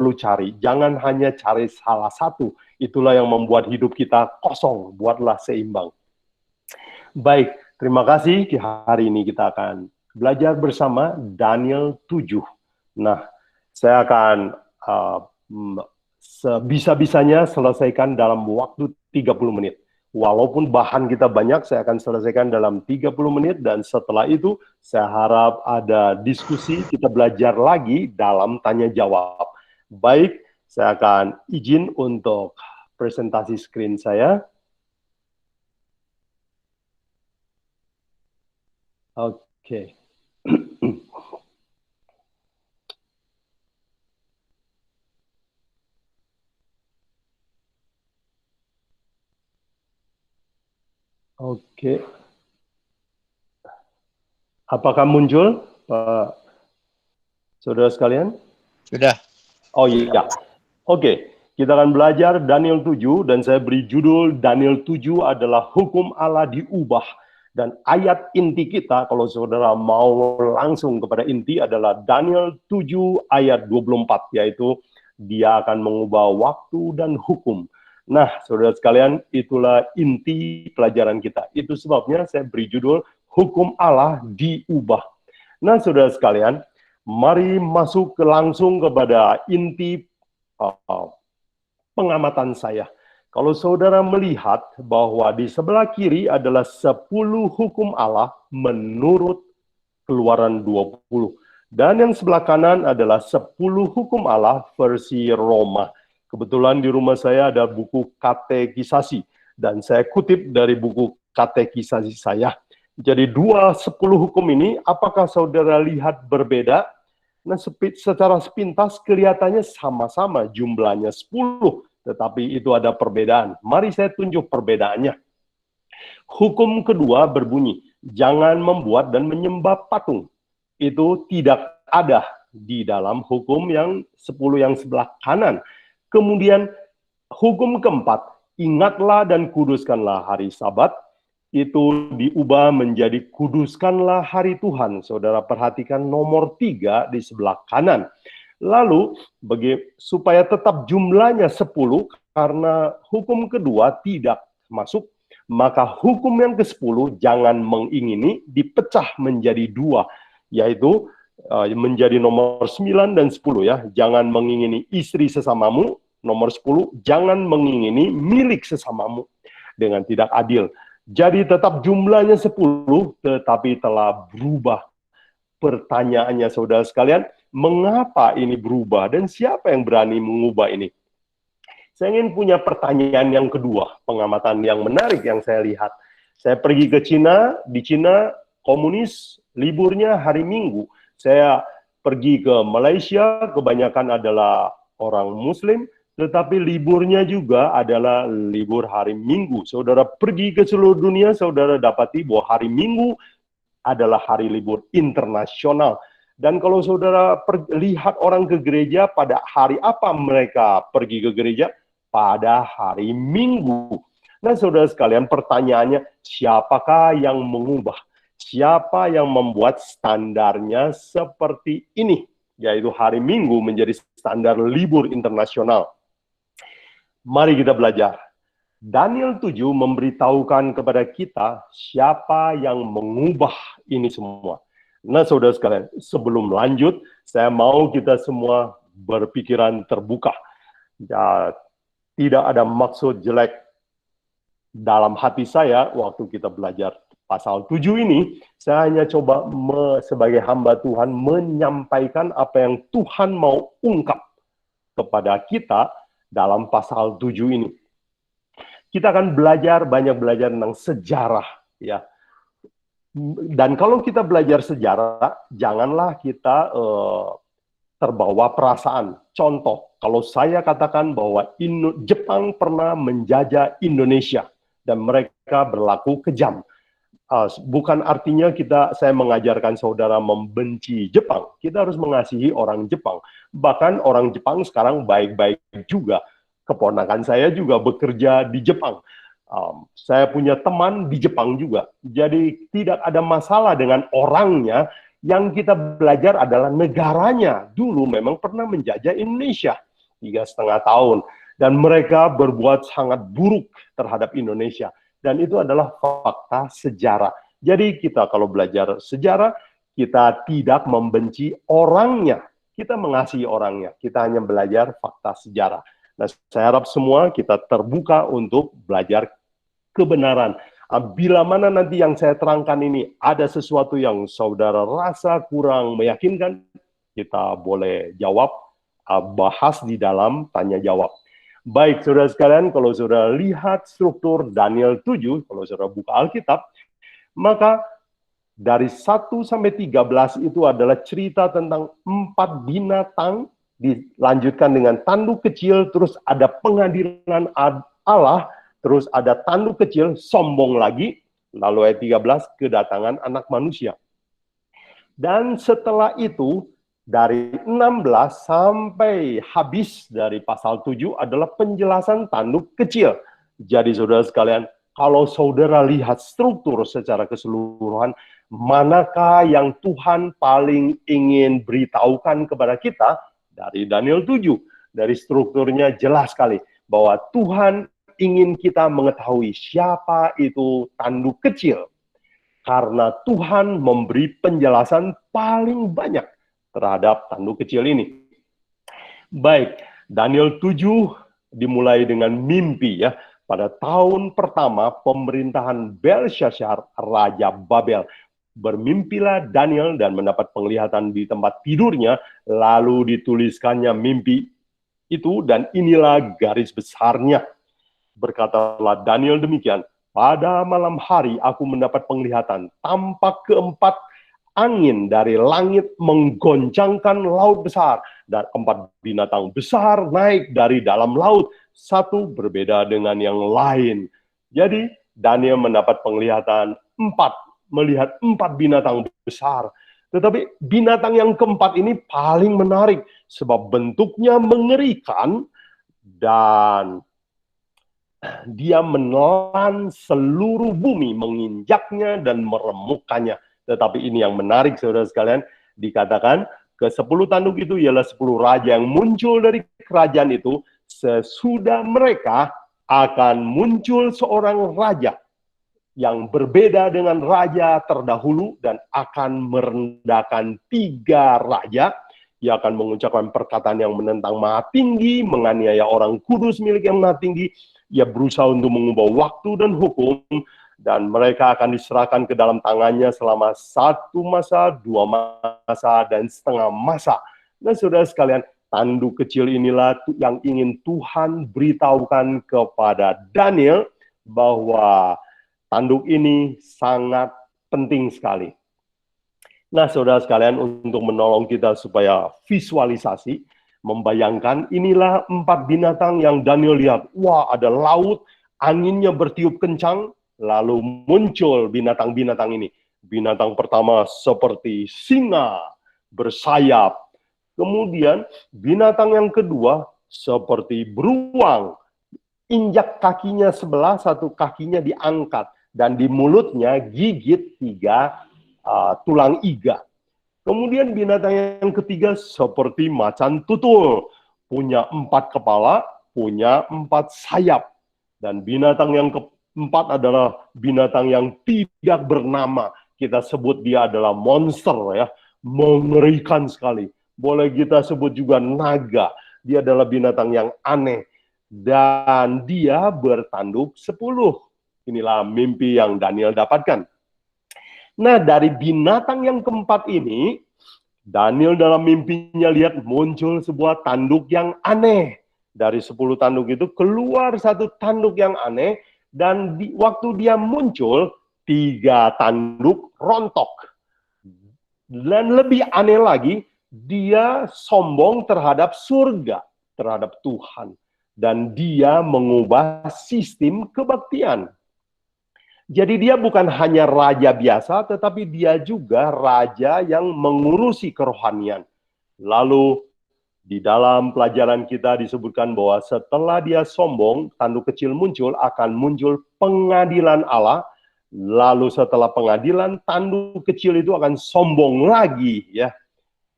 perlu cari. Jangan hanya cari salah satu. Itulah yang membuat hidup kita kosong. Buatlah seimbang. Baik, terima kasih. Hari ini kita akan belajar bersama Daniel 7. Nah, saya akan sebisa-bisanya selesaikan dalam waktu 30 menit. Walaupun bahan kita banyak, saya akan selesaikan dalam 30 menit, dan setelah itu saya harap ada diskusi, kita belajar lagi dalam tanya-jawab. Baik, saya akan izin untuk presentasi screen saya. Oke. Oke. Apakah muncul, Pak saudara sekalian? Sudah. Oh iya. Oke, kita akan belajar Daniel 7, dan saya beri judul Daniel 7 adalah hukum Allah diubah. Dan ayat inti kita, kalau saudara mau langsung kepada inti, adalah Daniel 7 ayat 24, yaitu dia akan mengubah waktu dan hukum. Nah, saudara sekalian, itulah inti pelajaran kita. Itu sebabnya saya beri judul hukum Allah diubah. Nah, saudara sekalian, mari masuk langsung kepada inti pengamatan saya. Kalau saudara melihat bahwa di sebelah kiri adalah 10 hukum Allah menurut Keluaran 20. Dan yang sebelah kanan adalah 10 hukum Allah versi Roma. Kebetulan di rumah saya ada buku katekisasi, dan saya kutip dari buku katekisasi saya. Jadi 10 hukum ini, apakah saudara lihat berbeda? Nah, secara sepintas kelihatannya sama-sama, jumlahnya 10, tetapi itu ada perbedaan. Mari saya tunjuk perbedaannya. Hukum kedua berbunyi, jangan membuat dan menyembah patung. Itu tidak ada di dalam hukum yang 10 yang sebelah kanan. Kemudian hukum keempat, ingatlah dan kuduskanlah hari Sabat. Itu diubah menjadi kuduskanlah hari Tuhan. Saudara perhatikan nomor 3 di sebelah kanan. Lalu, supaya tetap jumlahnya 10, karena hukum kedua tidak masuk, maka hukum yang ke-10, jangan mengingini, dipecah menjadi 2, yaitu menjadi nomor 9 dan 10 ya. Jangan mengingini istri sesamamu. Nomor 10, jangan mengingini milik sesamamu dengan tidak adil. Jadi tetap jumlahnya 10, tetapi telah berubah. Pertanyaannya saudara sekalian, mengapa ini berubah dan siapa yang berani mengubah ini? Saya ingin punya pertanyaan yang kedua, pengamatan yang menarik yang saya lihat. Saya pergi ke Cina, di Cina komunis liburnya hari Minggu. Saya pergi ke Malaysia, kebanyakan adalah orang Muslim, tetapi liburnya juga adalah libur hari Minggu. Saudara pergi ke seluruh dunia, saudara dapati bahwa hari Minggu adalah hari libur internasional. Dan kalau saudara lihat orang ke gereja, pada hari apa mereka pergi ke gereja? Pada hari Minggu. Nah, saudara sekalian, pertanyaannya, siapakah yang mengubah? Siapa yang membuat standarnya seperti ini? Yaitu hari Minggu menjadi standar libur internasional. Mari kita belajar. Daniel 7 memberitahukan kepada kita siapa yang mengubah ini semua. Nah, saudara sekalian, sebelum lanjut, saya mau kita semua berpikiran terbuka. Ya, tidak ada maksud jelek dalam hati saya waktu kita belajar pasal 7 ini. Saya hanya coba sebagai hamba Tuhan menyampaikan apa yang Tuhan mau ungkap kepada kita dalam pasal 7 ini. Kita akan banyak belajar tentang sejarah, ya. Dan kalau kita belajar sejarah, janganlah kita terbawa perasaan. Contoh, kalau saya katakan bahwa Jepang pernah menjajah Indonesia dan mereka berlaku kejam, bukan artinya saya mengajarkan saudara membenci Jepang. Kita harus mengasihi orang Jepang. Bahkan orang Jepang sekarang baik-baik juga. Keponakan saya juga bekerja di Jepang. Saya punya teman di Jepang juga. Jadi tidak ada masalah dengan orangnya. Yang kita belajar adalah negaranya. Dulu memang pernah menjajah Indonesia. 3,5 tahun. Dan mereka berbuat sangat buruk terhadap Indonesia. Dan itu adalah fakta sejarah. Jadi kita kalau belajar sejarah, kita tidak membenci orangnya. Kita mengasihi orangnya. Kita hanya belajar fakta sejarah. Nah, saya harap semua kita terbuka untuk belajar kebenaran. Bila mana nanti yang saya terangkan ini ada sesuatu yang saudara rasa kurang meyakinkan, kita boleh jawab, bahas di dalam tanya jawab. Baik, saudara sekalian, kalau saudara lihat struktur Daniel 7, kalau saudara buka Alkitab, maka dari 1 sampai 13 itu adalah cerita tentang 4 binatang, dilanjutkan dengan tanduk kecil, terus ada pengadilan Allah, terus ada tanduk kecil, sombong lagi, lalu ayat 13, kedatangan anak manusia. Dan setelah itu, dari 16 sampai habis dari pasal 7 adalah penjelasan tanduk kecil. Jadi saudara sekalian, kalau saudara lihat struktur secara keseluruhan, manakah yang Tuhan paling ingin beritahukan kepada kita? Dari Daniel 7, dari strukturnya jelas sekali, bahwa Tuhan ingin kita mengetahui siapa itu tanduk kecil. Karena Tuhan memberi penjelasan paling banyak terhadap tanduk kecil ini. Baik, Daniel 7 dimulai dengan mimpi ya. Pada tahun pertama pemerintahan Belshazzar, Raja Babel, bermimpilah Daniel dan mendapat penglihatan di tempat tidurnya, lalu dituliskannya mimpi itu, dan inilah garis besarnya. Berkatalah Daniel demikian, pada malam hari aku mendapat penglihatan, tampak keempat angin dari langit menggoncangkan laut besar, dan 4 binatang besar naik dari dalam laut, satu berbeda dengan yang lain. Jadi Daniel mendapat penglihatan melihat 4 binatang besar. Tetapi binatang yang keempat ini paling menarik, sebab bentuknya mengerikan, dan dia menelan seluruh bumi, menginjaknya dan meremukkannya. Tetapi ini yang menarik, saudara sekalian, dikatakan ke-10 tanduk itu ialah 10 raja yang muncul dari kerajaan itu. Sesudah mereka akan muncul seorang raja yang berbeda dengan raja terdahulu dan akan merendahkan 3 raja. Ia akan mengucapkan perkataan yang menentang Maha Tinggi, menganiaya orang kudus milik yang Maha Tinggi. Ia berusaha untuk mengubah waktu dan hukum, dan mereka akan diserahkan ke dalam tangannya selama 1 masa, 2 masa, dan setengah masa. Nah, saudara sekalian, tanduk kecil inilah yang ingin Tuhan beritahukan kepada Daniel, bahwa tanduk ini sangat penting sekali. Nah, saudara sekalian, untuk menolong kita supaya visualisasi, membayangkan, inilah 4 binatang yang Daniel lihat. Wah, ada laut, anginnya bertiup kencang, lalu muncul binatang-binatang ini. Binatang pertama seperti singa, bersayap. Kemudian binatang yang kedua seperti beruang. Injak kakinya sebelah, satu kakinya diangkat. Dan di mulutnya gigit 3 tulang iga. Kemudian binatang yang ketiga seperti macan tutul, punya 4 kepala, punya 4 sayap. Dan binatang yang keempat adalah binatang yang tidak bernama. Kita sebut dia adalah monster ya, mengerikan sekali. Boleh kita sebut juga naga. Dia adalah binatang yang aneh. Dan dia bertanduk 10. Inilah mimpi yang Daniel dapatkan. Nah, dari binatang yang keempat ini, Daniel dalam mimpinya lihat muncul sebuah tanduk yang aneh. Dari 10 tanduk itu keluar satu tanduk yang aneh, dan waktu dia muncul, 3 tanduk rontok. Dan lebih aneh lagi, dia sombong terhadap surga, terhadap Tuhan. Dan dia mengubah sistem kebaktian. Jadi dia bukan hanya raja biasa, tetapi dia juga raja yang mengurusi kerohanian. Lalu di dalam pelajaran kita disebutkan bahwa setelah dia sombong, tanduk kecil muncul, akan muncul pengadilan Allah. Lalu setelah pengadilan, tanduk kecil itu akan sombong lagi ya.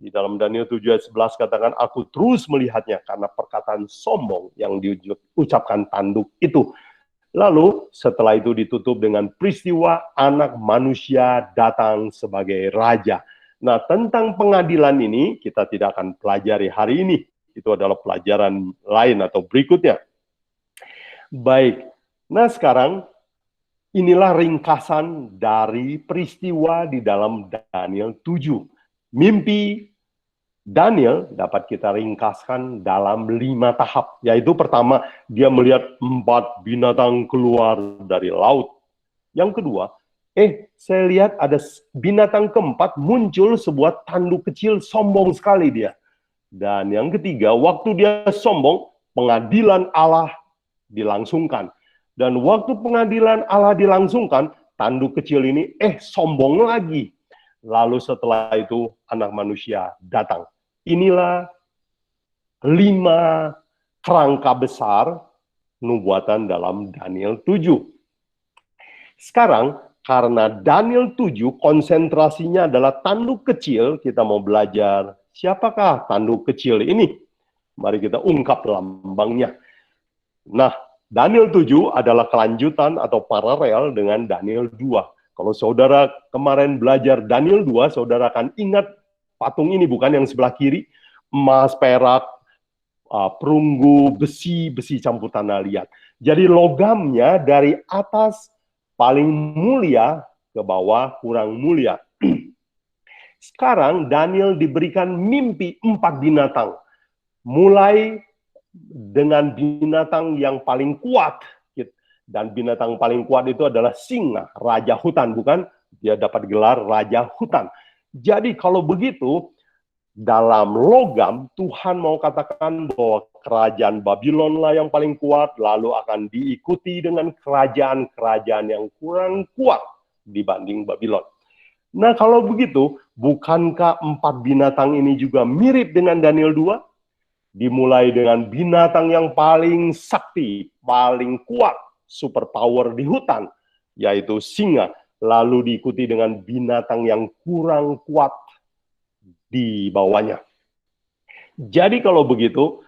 Di dalam Daniel 7 ayat 11 katakan, aku terus melihatnya karena perkataan sombong yang diucapkan tanduk itu. Lalu setelah itu ditutup dengan peristiwa anak manusia datang sebagai raja. Nah, tentang pengadilan ini kita tidak akan pelajari hari ini. Itu adalah pelajaran lain atau berikutnya. Baik, nah sekarang inilah ringkasan dari peristiwa di dalam Daniel 7. Mimpi Daniel dapat kita ringkaskan dalam 5 tahap. Yaitu pertama, dia melihat 4 binatang keluar dari laut. Yang kedua, saya lihat ada binatang keempat muncul sebuah tanduk kecil, sombong sekali dia. Dan yang ketiga, waktu dia sombong, pengadilan Allah dilangsungkan. Dan waktu pengadilan Allah dilangsungkan, tanduk kecil ini sombong lagi. Lalu setelah itu anak manusia datang. Inilah 5 kerangka besar nubuatan dalam Daniel 7. Sekarang karena Daniel 7 konsentrasinya adalah tanduk kecil, kita mau belajar siapakah tanduk kecil ini. Mari kita ungkap lambangnya. Nah, Daniel 7 adalah kelanjutan atau paralel dengan Daniel 2. Kalau saudara kemarin belajar Daniel 2, saudara akan ingat patung ini, bukan yang sebelah kiri, emas, perak, perunggu, besi campur tanah liat. Jadi logamnya dari atas paling mulia ke bawah kurang mulia. Sekarang Daniel diberikan mimpi 4 binatang. Mulai dengan binatang yang paling kuat. Dan binatang paling kuat itu adalah singa, raja hutan, bukan? Dia dapat gelar raja hutan. Jadi kalau begitu, dalam logam, Tuhan mau katakan bahwa kerajaan Babylonlah yang paling kuat, lalu akan diikuti dengan kerajaan-kerajaan yang kurang kuat dibanding Babylon. Nah, kalau begitu, bukankah 4 binatang ini juga mirip dengan Daniel 2? Dimulai dengan binatang yang paling sakti, paling kuat, superpower di hutan, yaitu singa. Lalu diikuti dengan binatang yang kurang kuat di bawahnya. Jadi kalau begitu,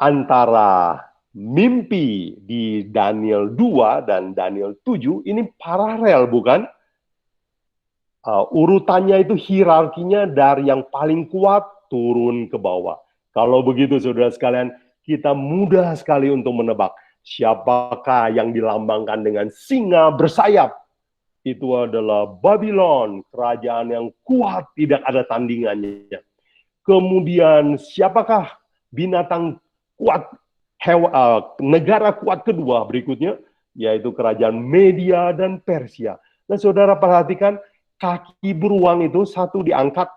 antara mimpi di Daniel 2 dan Daniel 7 ini paralel, bukan? Urutannya itu hierarkinya dari yang paling kuat turun ke bawah. Kalau begitu saudara sekalian, kita mudah sekali untuk menebak siapakah yang dilambangkan dengan singa bersayap. Itu adalah Babylon, kerajaan yang kuat, tidak ada tandingannya. Kemudian siapakah binatang kuat, negara kuat kedua berikutnya, yaitu kerajaan Media dan Persia. Nah saudara perhatikan, kaki beruang itu satu diangkat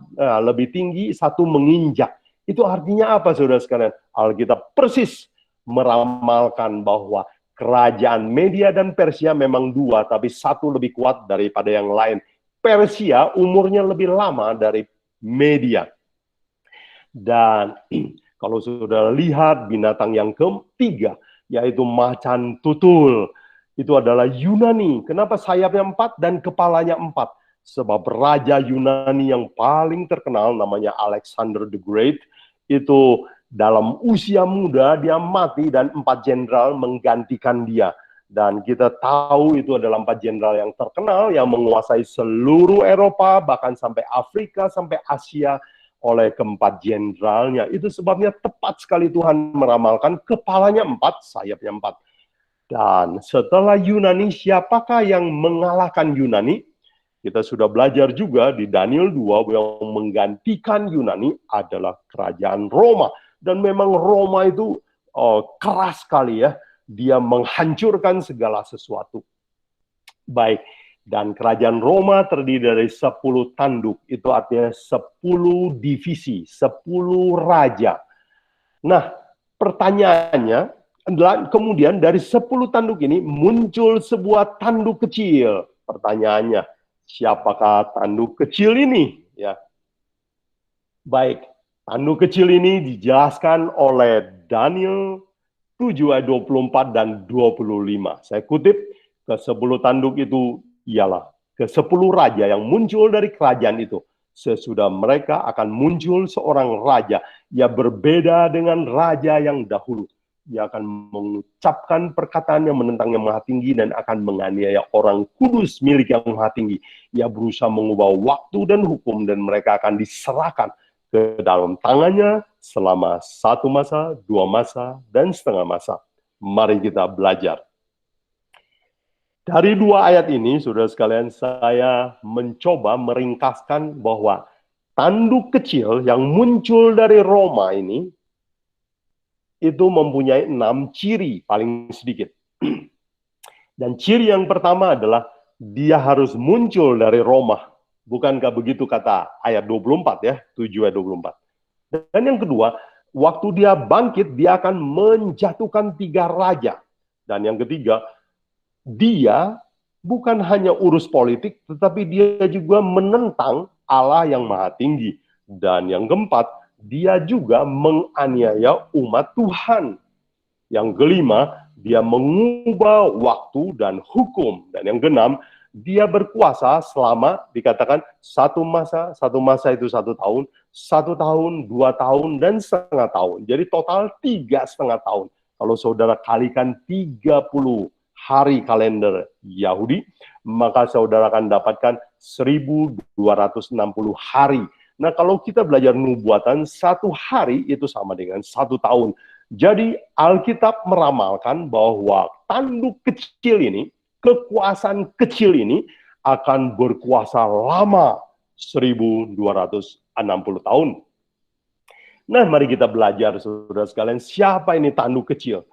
lebih tinggi, satu menginjak. Itu artinya apa saudara sekalian? Alkitab persis meramalkan bahwa kerajaan Media dan Persia memang 2, tapi satu lebih kuat daripada yang lain. Persia umurnya lebih lama dari Media. Dan kalau saudara lihat binatang yang ketiga, yaitu macan tutul. Itu adalah Yunani. Kenapa sayapnya 4 dan kepalanya 4? Sebab raja Yunani yang paling terkenal namanya Alexander the Great, itu dalam usia muda dia mati dan 4 jenderal menggantikan dia. Dan kita tahu itu adalah 4 jenderal yang terkenal yang menguasai seluruh Eropa, bahkan sampai Afrika, sampai Asia oleh keempat jenderalnya. Itu sebabnya tepat sekali Tuhan meramalkan kepalanya 4, sayapnya 4. Dan setelah Yunani, siapakah yang mengalahkan Yunani? Kita sudah belajar juga di Daniel 2 yang menggantikan Yunani adalah kerajaan Roma. Dan memang Roma itu keras sekali ya. Dia menghancurkan segala sesuatu. Baik, dan kerajaan Roma terdiri dari 10 tanduk. Itu artinya 10 divisi, 10 raja. Nah, pertanyaannya adalah kemudian dari 10 tanduk ini muncul sebuah tanduk kecil. Pertanyaannya, siapakah tanduk kecil ini? Ya. Baik, tanduk kecil ini dijelaskan oleh Daniel 7 ayat 24 dan 25. Saya kutip, ke-10 tanduk itu ialah ke-10 raja yang muncul dari kerajaan itu. Sesudah mereka akan muncul seorang raja. Ia berbeda dengan raja yang dahulu. Ia akan mengucapkan perkataan yang menentang Yang Maha Tinggi dan akan menganiaya orang kudus milik Yang Maha Tinggi. Ia berusaha mengubah waktu dan hukum dan mereka akan diserahkan ke dalam tangannya selama 1 masa, 2 masa, dan setengah masa. Mari kita belajar. Dari 2 ayat ini, saudara sekalian, saya mencoba meringkaskan bahwa tanduk kecil yang muncul dari Roma ini, itu mempunyai 6 ciri paling sedikit. Dan ciri yang pertama adalah dia harus muncul dari Roma. Bukankah begitu kata ayat 24 ya, 7 ayat 24. Dan yang kedua, waktu dia bangkit, dia akan menjatuhkan 3 raja. Dan yang ketiga, dia bukan hanya urus politik, tetapi dia juga menentang Allah yang Maha Tinggi. Dan yang keempat, dia juga menganiaya umat Tuhan. Yang kelima, dia mengubah waktu dan hukum. Dan yang keenam, dia berkuasa selama dikatakan 1 masa itu 1 tahun, 1 tahun, 2 tahun, dan setengah tahun. Jadi total 3,5 tahun. Kalau saudara kalikan 30 hari kalender Yahudi, maka saudara akan dapatkan 1260 hari. Nah, kalau kita belajar nubuatan, 1 hari itu sama dengan 1 tahun. Jadi Alkitab meramalkan bahwa tanduk kecil ini, kekuasaan kecil ini akan berkuasa lama 1260 tahun. Nah, mari kita belajar, saudara sekalian, siapa ini tanduk kecil?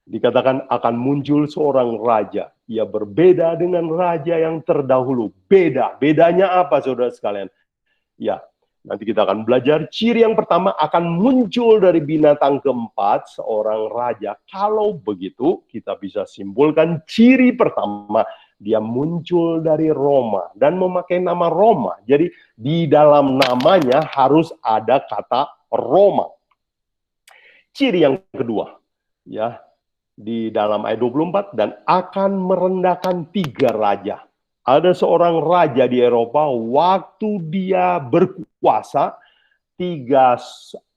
Dikatakan akan muncul seorang raja. Ia berbeda dengan raja yang terdahulu. Bedanya apa, saudara sekalian? Ya, nanti kita akan belajar. Ciri yang pertama akan muncul dari binatang keempat, seorang raja. Kalau begitu, kita bisa simpulkan ciri pertama, dia muncul dari Roma dan memakai nama Roma. Jadi di dalam namanya harus ada kata Roma. Ciri yang kedua, ya, di dalam ayat 24, dan akan merendahkan 3 raja. Ada seorang raja di Eropa, waktu dia berkuasa, 3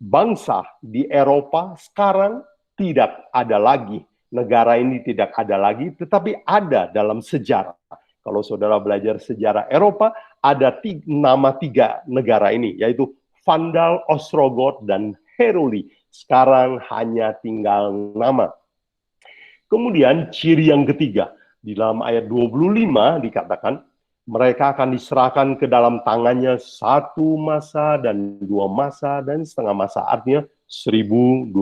bangsa di Eropa sekarang tidak ada lagi. Negara ini tidak ada lagi, tetapi ada dalam sejarah. Kalau saudara belajar sejarah Eropa, ada nama 3 negara ini, yaitu Vandal, Ostrogoth, dan Heruli. Sekarang hanya tinggal nama. Kemudian ciri yang ketiga, di dalam ayat 25 dikatakan, mereka akan diserahkan ke dalam tangannya 1 masa dan 2 masa dan setengah masa. Artinya 1260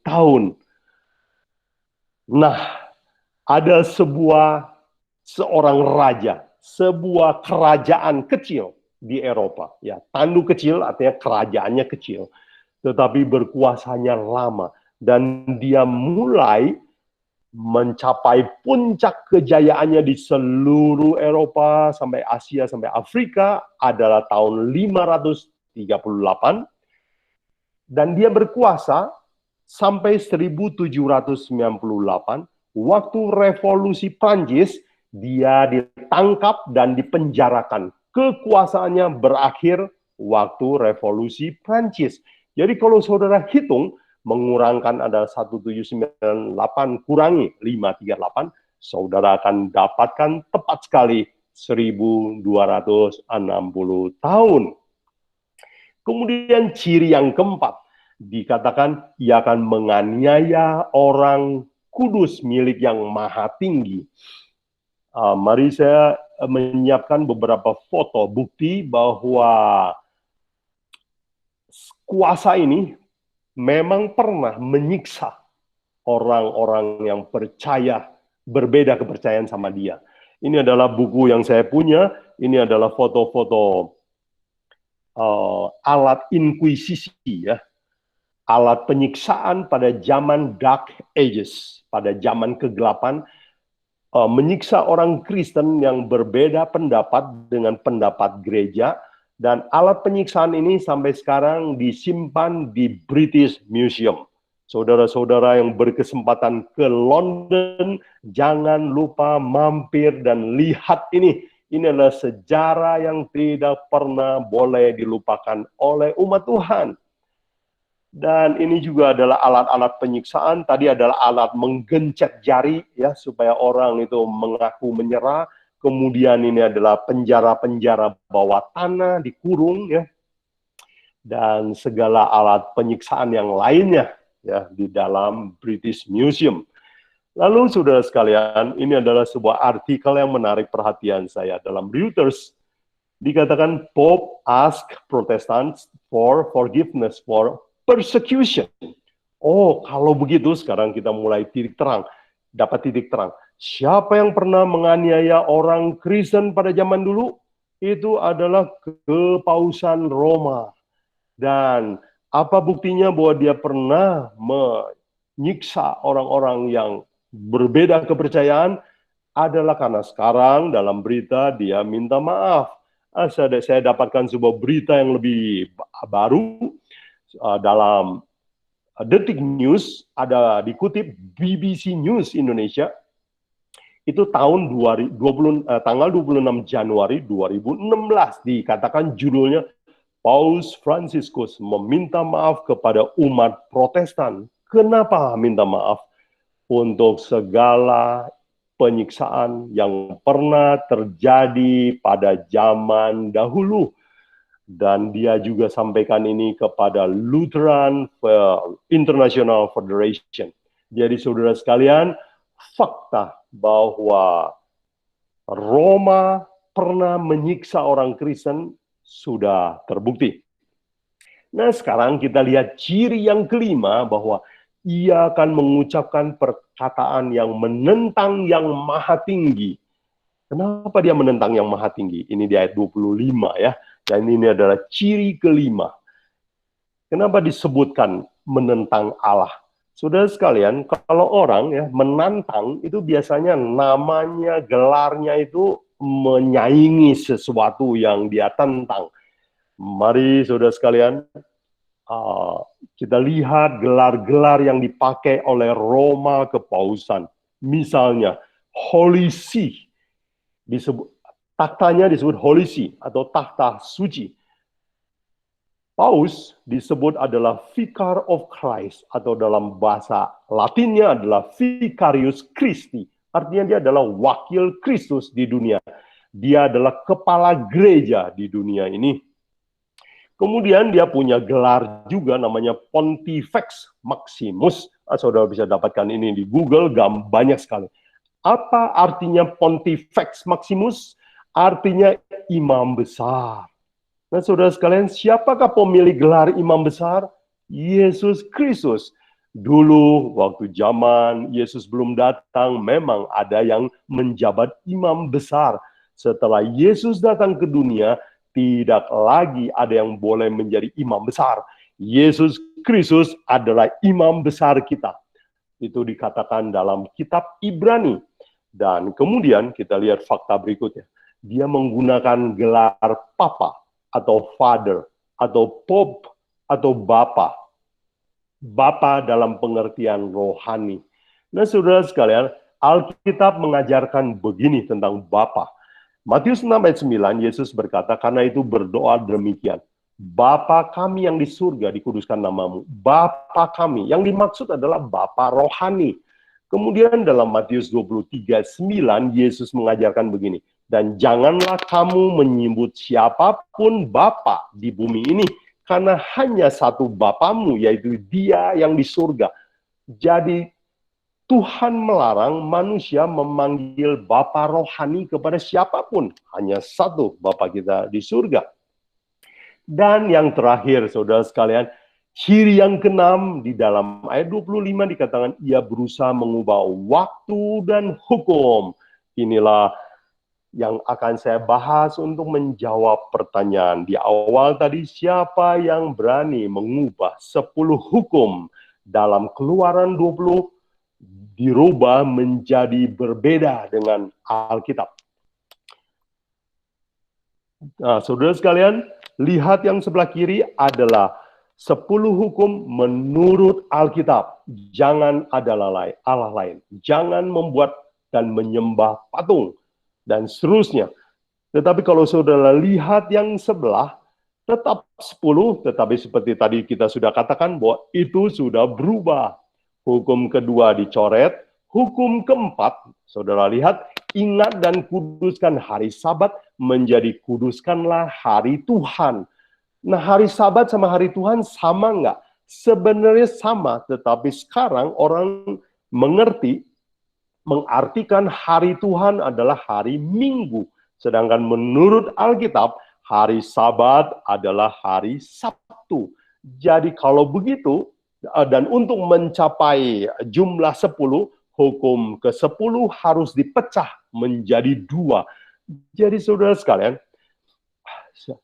tahun. Nah, ada seorang raja, sebuah kerajaan kecil di Eropa. Ya, tanduk kecil artinya kerajaannya kecil, tetapi berkuasanya lama. Dan dia mulai mencapai puncak kejayaannya di seluruh Eropa, sampai Asia, sampai Afrika, adalah tahun 538. Dan dia berkuasa sampai 1798. Waktu revolusi Prancis, dia ditangkap dan dipenjarakan. Kekuasaannya berakhir waktu revolusi Prancis. Jadi kalau saudara hitung, mengurangkan ada 1798 kurangi 538, saudara akan dapatkan tepat sekali 1260 tahun. Kemudian ciri yang keempat, dikatakan ia akan menganiaya orang kudus milik Yang Maha Tinggi. Mari saya menyiapkan beberapa foto bukti bahwa kuasa ini memang pernah menyiksa orang-orang yang percaya, berbeda kepercayaan sama dia. Ini adalah buku yang saya punya, ini adalah foto-foto alat inkuisisi, ya, alat penyiksaan pada zaman Dark Ages, pada zaman kegelapan, menyiksa orang Kristen yang berbeda pendapat dengan pendapat gereja. Dan alat penyiksaan ini sampai sekarang disimpan di British Museum. Saudara-saudara yang berkesempatan ke London, jangan lupa mampir dan lihat ini. Ini adalah sejarah yang tidak pernah boleh dilupakan oleh umat Tuhan. Dan ini juga adalah alat-alat penyiksaan. Tadi adalah alat menggencet jari ya supaya orang itu mengaku menyerah. Kemudian ini adalah penjara-penjara bawah tanah, dikurung ya. Dan segala alat penyiksaan yang lainnya ya di dalam British Museum. Lalu saudara sekalian, ini adalah sebuah artikel yang menarik perhatian saya dalam Reuters. Dikatakan Pope ask Protestants for forgiveness for persecution. Oh, kalau begitu sekarang kita mulai dapat titik terang. Siapa yang pernah menganiaya orang Kristen pada zaman dulu? Itu adalah Kepausan Roma. Dan apa buktinya bahwa dia pernah menyiksa orang-orang yang berbeda kepercayaan? Adalah karena sekarang dalam berita dia minta maaf. Saya dapatkan sebuah berita yang lebih baru dalam Detik News, ada dikutip BBC News Indonesia, itu tanggal 26 Januari 2016, dikatakan judulnya Paus Fransiskus meminta maaf kepada umat Protestan. Kenapa minta maaf? Untuk segala penyiksaan yang pernah terjadi pada zaman dahulu. Dan dia juga sampaikan ini kepada Lutheran International Federation. Jadi saudara sekalian, fakta bahwa Roma pernah menyiksa orang Kristen sudah terbukti. Nah sekarang kita lihat ciri yang kelima bahwa ia akan mengucapkan perkataan yang menentang yang maha tinggi. Kenapa dia menentang yang maha tinggi? Ini di ayat 25 ya. Dan ini adalah ciri kelima. Kenapa disebutkan menentang Allah? Saudara sekalian, kalau orang ya menantang itu biasanya namanya, gelarnya itu menyaingi sesuatu yang dia tentang. Mari saudara sekalian, kita lihat gelar-gelar yang dipakai oleh Roma Kepausan. Misalnya, Holy See. Taktanya disebut Holy See atau takhta suci. Paus disebut adalah Vicar of Christ atau dalam bahasa Latinnya adalah Vicarius Christi. Artinya dia adalah wakil Kristus di dunia. Dia adalah kepala gereja di dunia ini. Kemudian dia punya gelar juga namanya Pontifex Maximus. Saudara bisa dapatkan ini di Google, banyak sekali. Apa artinya Pontifex Maximus? Artinya imam besar. Nah saudara sekalian, siapakah pemilik gelar imam besar? Yesus Kristus. Dulu waktu zaman Yesus belum datang, memang ada yang menjabat imam besar. Setelah Yesus datang ke dunia, tidak lagi ada yang boleh menjadi imam besar. Yesus Kristus adalah imam besar kita. Itu dikatakan dalam kitab Ibrani. Dan kemudian kita lihat fakta berikutnya. Dia menggunakan gelar Papa atau Father atau Pope atau Bapa. Bapa dalam pengertian rohani. Nah saudara sekalian, Alkitab mengajarkan begini tentang Bapa. Matius 6 ayat 9, Yesus berkata, karena itu berdoa demikian. Bapa kami yang di surga, dikuduskan namamu. Bapa kami, yang dimaksud adalah Bapa rohani. Kemudian dalam Matius 23, 9, Yesus mengajarkan begini. Dan janganlah kamu menyebut siapapun Bapa di bumi ini, karena hanya satu Bapamu, yaitu Dia yang di surga. Jadi, Tuhan melarang manusia memanggil Bapa rohani kepada siapapun. Hanya satu Bapa kita di surga. Dan yang terakhir, saudara sekalian, ciri yang keenam di dalam ayat 25 dikatakan, ia berusaha mengubah waktu dan hukum. Inilah yang akan saya bahas untuk menjawab pertanyaan. Di awal tadi, siapa yang berani mengubah 10 hukum dalam Keluaran 20 dirubah menjadi berbeda dengan Alkitab. Nah, saudara sekalian, lihat yang sebelah kiri adalah 10 hukum menurut Alkitab. Jangan ada Allah lain. Jangan membuat dan menyembah patung. Dan seterusnya. Tetapi kalau saudara lihat yang sebelah, tetap 10, tetapi seperti tadi kita sudah katakan bahwa itu sudah berubah. Hukum kedua dicoret, hukum keempat, saudara lihat, ingat dan kuduskan hari Sabat menjadi kuduskanlah hari Tuhan. Nah, hari Sabat sama hari Tuhan sama nggak? Sebenarnya sama, tetapi sekarang orang mengartikan hari Tuhan adalah hari Minggu. Sedangkan menurut Alkitab, hari Sabat adalah hari Sabtu. Jadi kalau begitu, dan untuk mencapai jumlah 10, hukum ke-10 harus dipecah menjadi 2. Jadi saudara sekalian,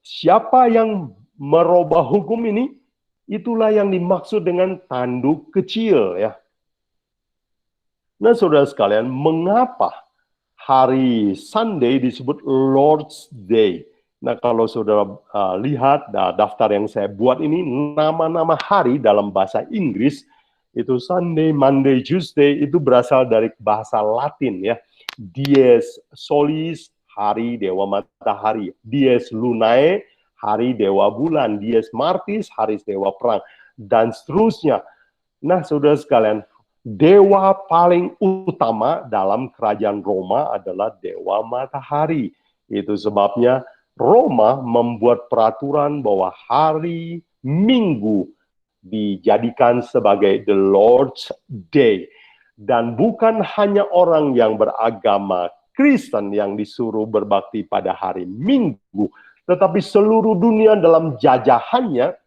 siapa yang merubah hukum ini? Itulah yang dimaksud dengan tanduk kecil, ya. Nah, saudara sekalian, mengapa hari Sunday disebut Lord's Day? Nah, kalau saudara lihat daftar yang saya buat ini, nama-nama hari dalam bahasa Inggris, itu Sunday, Monday, Tuesday, itu berasal dari bahasa Latin, ya. Dies Solis, hari Dewa Matahari. Dies Lunae, hari Dewa Bulan. Dies Martis, hari Dewa Perang. Dan seterusnya. Nah, saudara sekalian, dewa paling utama dalam kerajaan Roma adalah Dewa Matahari. Itu sebabnya Roma membuat peraturan bahwa hari Minggu dijadikan sebagai the Lord's Day. Dan bukan hanya orang yang beragama Kristen yang disuruh berbakti pada hari Minggu, tetapi seluruh dunia dalam jajahannya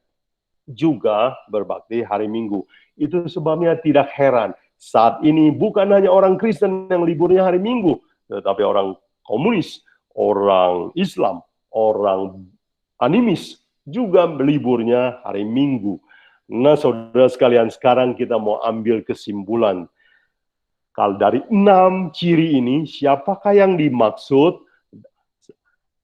juga berbakti hari Minggu. Itu sebabnya tidak heran saat ini bukan hanya orang Kristen yang liburnya hari Minggu, tetapi orang komunis, orang Islam, orang animis juga liburnya hari Minggu. Nah, saudara sekalian, sekarang kita mau ambil kesimpulan. Kalau dari 6 ciri ini, siapakah yang dimaksud?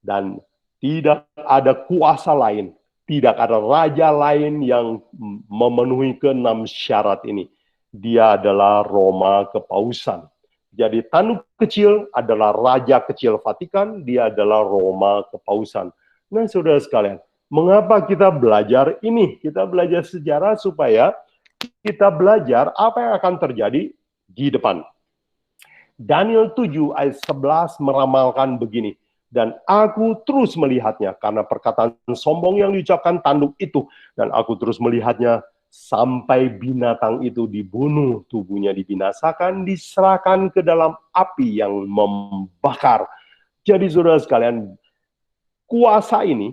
Dan tidak ada kuasa lain, tidak ada raja lain yang memenuhi ke-6 syarat ini. Dia adalah Roma Kepausan. Jadi tanduk kecil adalah Raja Kecil Vatikan, dia adalah Roma Kepausan. Nah, saudara sekalian, mengapa kita belajar ini? Kita belajar sejarah supaya kita belajar apa yang akan terjadi di depan. Daniel 7 ayat 11 meramalkan begini. Dan aku terus melihatnya, karena perkataan sombong yang diucapkan tanduk itu. Dan aku terus melihatnya sampai binatang itu dibunuh, tubuhnya dibinasakan, diserahkan ke dalam api yang membakar. Jadi saudara sekalian, kuasa ini,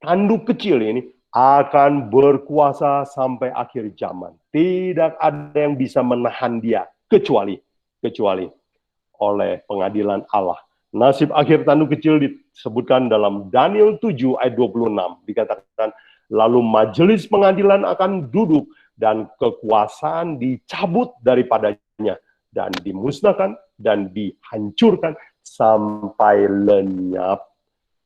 tanduk kecil ini, akan berkuasa sampai akhir zaman. Tidak ada yang bisa menahan dia, kecuali oleh pengadilan Allah. Nasib akhir tanduk kecil disebutkan dalam Daniel 7 ayat 26. Dikatakan, lalu majelis pengadilan akan duduk dan kekuasaan dicabut daripadanya dan dimusnahkan dan dihancurkan sampai lenyap.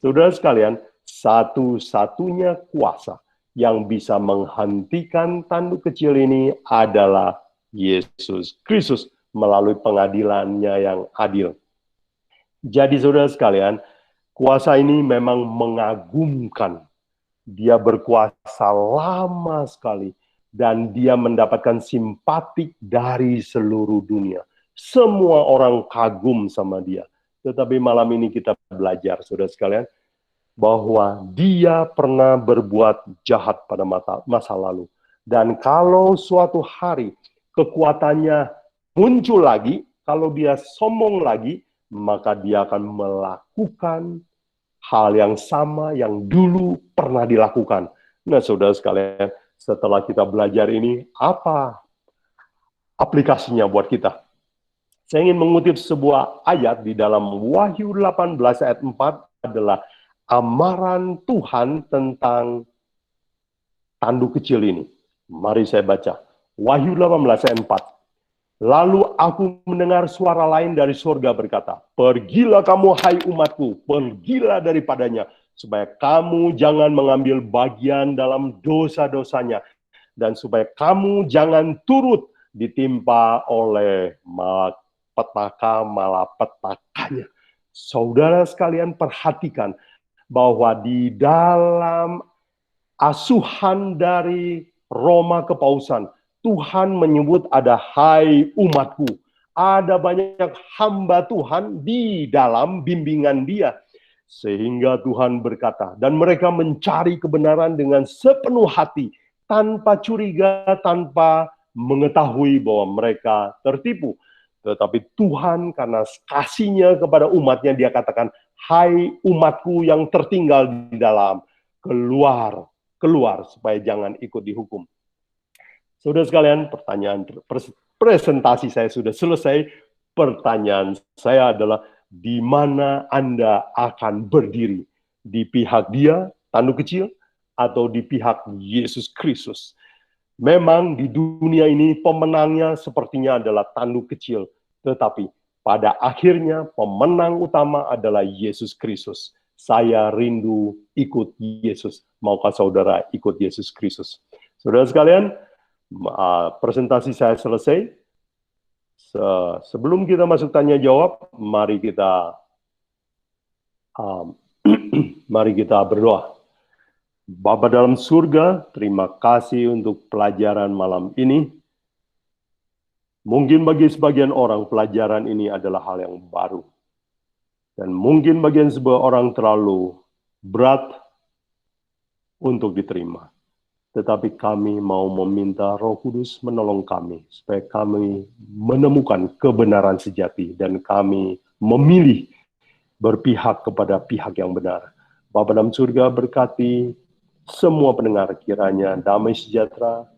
Saudara sekalian, satu-satunya kuasa yang bisa menghentikan tanduk kecil ini adalah Yesus Kristus melalui pengadilannya yang adil. Jadi saudara sekalian, kuasa ini memang mengagumkan. Dia berkuasa lama sekali. Dan dia mendapatkan simpatik dari seluruh dunia. Semua orang kagum sama dia. Tetapi malam ini kita belajar, saudara sekalian, bahwa dia pernah berbuat jahat pada masa lalu. Dan kalau suatu hari kekuatannya muncul lagi, kalau dia sombong lagi, maka dia akan melakukan hal yang sama yang dulu pernah dilakukan. Nah, saudara sekalian, setelah kita belajar ini, apa aplikasinya buat kita? Saya ingin mengutip sebuah ayat di dalam Wahyu 18 ayat 4 adalah amaran Tuhan tentang tanduk kecil ini. Mari saya baca. Wahyu 18 ayat 4. Lalu aku mendengar suara lain dari surga berkata, pergilah kamu hai umatku, pergilah daripadanya, supaya kamu jangan mengambil bagian dalam dosa-dosanya, dan supaya kamu jangan turut ditimpa oleh malapetaka-malapetakanya. Saudara sekalian perhatikan bahwa di dalam asuhan dari Roma Kepausan, Tuhan menyebut ada hai umatku. Ada banyak hamba Tuhan di dalam bimbingan Dia. Sehingga Tuhan berkata, dan mereka mencari kebenaran dengan sepenuh hati, tanpa curiga, tanpa mengetahui bahwa mereka tertipu. Tetapi Tuhan karena kasih-Nya kepada umatnya, Dia katakan, hai umatku yang tertinggal di dalam, keluar supaya jangan ikut dihukum. Saudara sekalian, presentasi saya sudah selesai. Pertanyaan saya adalah, di mana Anda akan berdiri? Di pihak Dia, tanduk kecil, atau di pihak Yesus Kristus? Memang di dunia ini pemenangnya sepertinya adalah tanduk kecil, tetapi pada akhirnya pemenang utama adalah Yesus Kristus. Saya rindu ikut Yesus. Maukah saudara ikut Yesus Kristus? Saudara sekalian, presentasi saya selesai. Sebelum kita masuk tanya jawab, mari kita berdoa. Bapa dalam surga, terima kasih untuk pelajaran malam ini. Mungkin bagi sebagian orang pelajaran ini adalah hal yang baru. Dan mungkin bagi sebagian orang terlalu berat untuk diterima. Tetapi kami mau meminta Roh Kudus menolong kami, supaya kami menemukan kebenaran sejati, dan kami memilih berpihak kepada pihak yang benar. Bapa dalam surga, berkati semua pendengar, kiranya damai sejahtera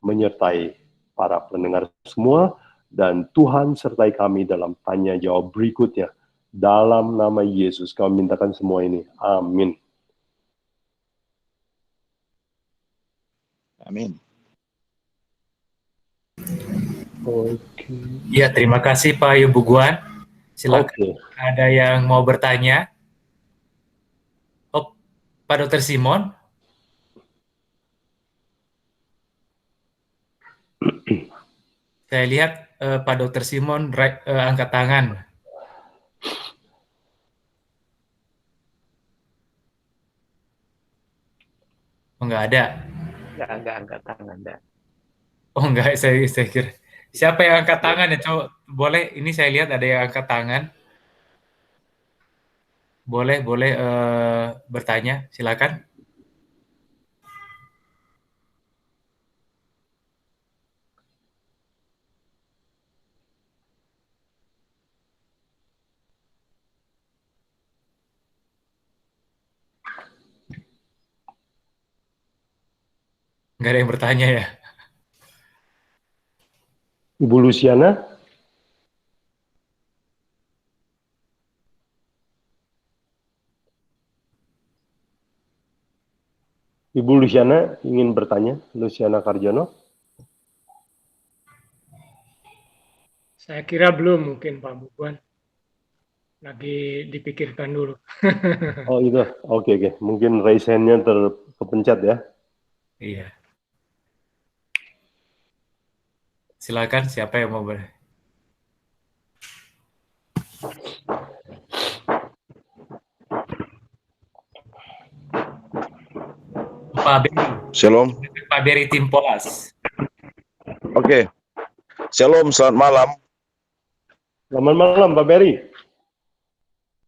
menyertai para pendengar semua, dan Tuhan sertai kami dalam tanya jawab berikutnya. Dalam nama Yesus kami mintakan semua ini. Amin. Amin. Oke. Ya, terima kasih Pak Yubuguan. Silakan. Ada yang mau bertanya? Oh, Pak Dr. Simon. Saya lihat Pak Dr. Simon angkat tangan. Oh, enggak ada. Enggak angkat tangan, enggak. Oh, enggak, saya kira. Siapa yang angkat tangan ya? Coba, boleh, ini saya lihat ada yang angkat tangan. Boleh bertanya, silakan. Nggak ada yang bertanya ya? Ibu Luciana? Ibu Luciana ingin bertanya? Luciana Karjono? Saya kira belum, mungkin Pak Bukuan. Lagi dipikirkan dulu. Oh itu, oke. Mungkin raise hand-nya terpencet ya. Iya. Silakan, siapa yang mau Pak Beri. Shalom. Pak Beri Timpolas. Oke. Shalom, selamat malam. Selamat malam Pak Beri.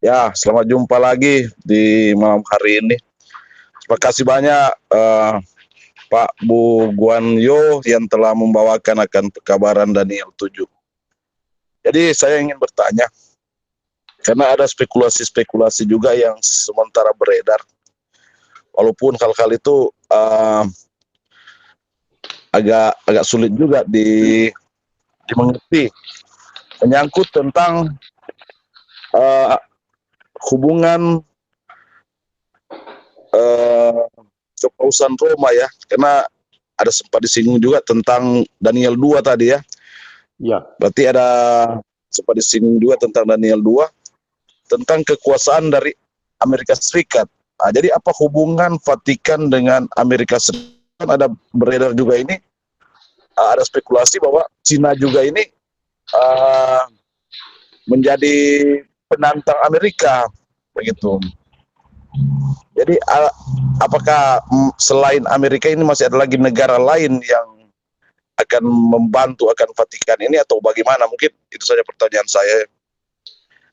Ya, selamat jumpa lagi di malam hari ini. Terima kasih banyak Pak Bu Guanyo yang telah membawakan akan pekabaran Daniel 7. Jadi saya ingin bertanya, karena ada spekulasi-spekulasi juga yang sementara beredar. Walaupun hal-hal itu agak sulit juga dimengerti, menyangkut tentang hubungan kepausan Roma ya, karena ada sempat disinggung juga tentang Daniel 2 tadi ya. Ya. Berarti ada sempat disinggung juga tentang Daniel 2 tentang kekuasaan dari Amerika Serikat. Nah, jadi apa hubungan Vatikan dengan Amerika Serikat? Ada beredar juga ini, ada spekulasi bahwa Cina juga ini menjadi penantang Amerika, begitu. Jadi apakah selain Amerika ini masih ada lagi negara lain yang akan membantu akan Vatikan ini atau bagaimana? Mungkin itu saja pertanyaan saya.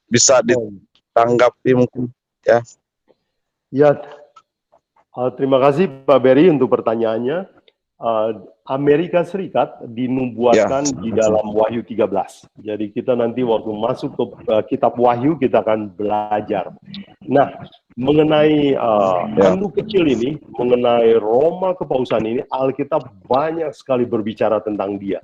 Bisa ditanggapi mungkin ya. Ya, terima kasih Pak Berry untuk pertanyaannya. Amerika Serikat dinubuatkan di dalam Wahyu 13. Jadi kita nanti waktu masuk ke kitab Wahyu kita akan belajar. Nah, mengenai handuk kecil ini, mengenai Roma Kepausan ini, Alkitab banyak sekali berbicara tentang dia.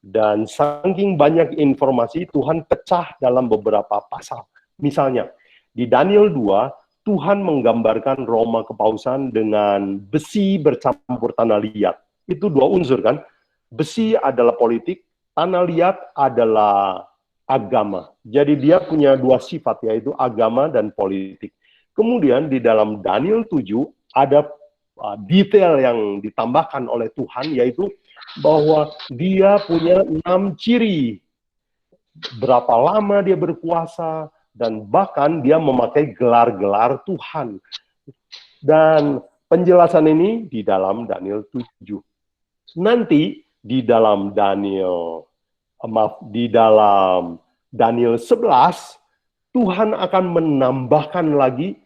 Dan saking banyak informasi, Tuhan pecah dalam beberapa pasal. Misalnya, di Daniel 2, Tuhan menggambarkan Roma Kepausan dengan besi bercampur tanah liat. Itu dua unsur kan? Besi adalah politik, tanah liat adalah agama. Jadi dia punya dua sifat, yaitu agama dan politik. Kemudian di dalam Daniel 7 ada detail yang ditambahkan oleh Tuhan, yaitu bahwa dia punya 6 ciri. Berapa lama dia berkuasa, dan bahkan dia memakai gelar-gelar Tuhan. Dan penjelasan ini di dalam Daniel 7. Nanti di dalam Daniel 11, Tuhan akan menambahkan lagi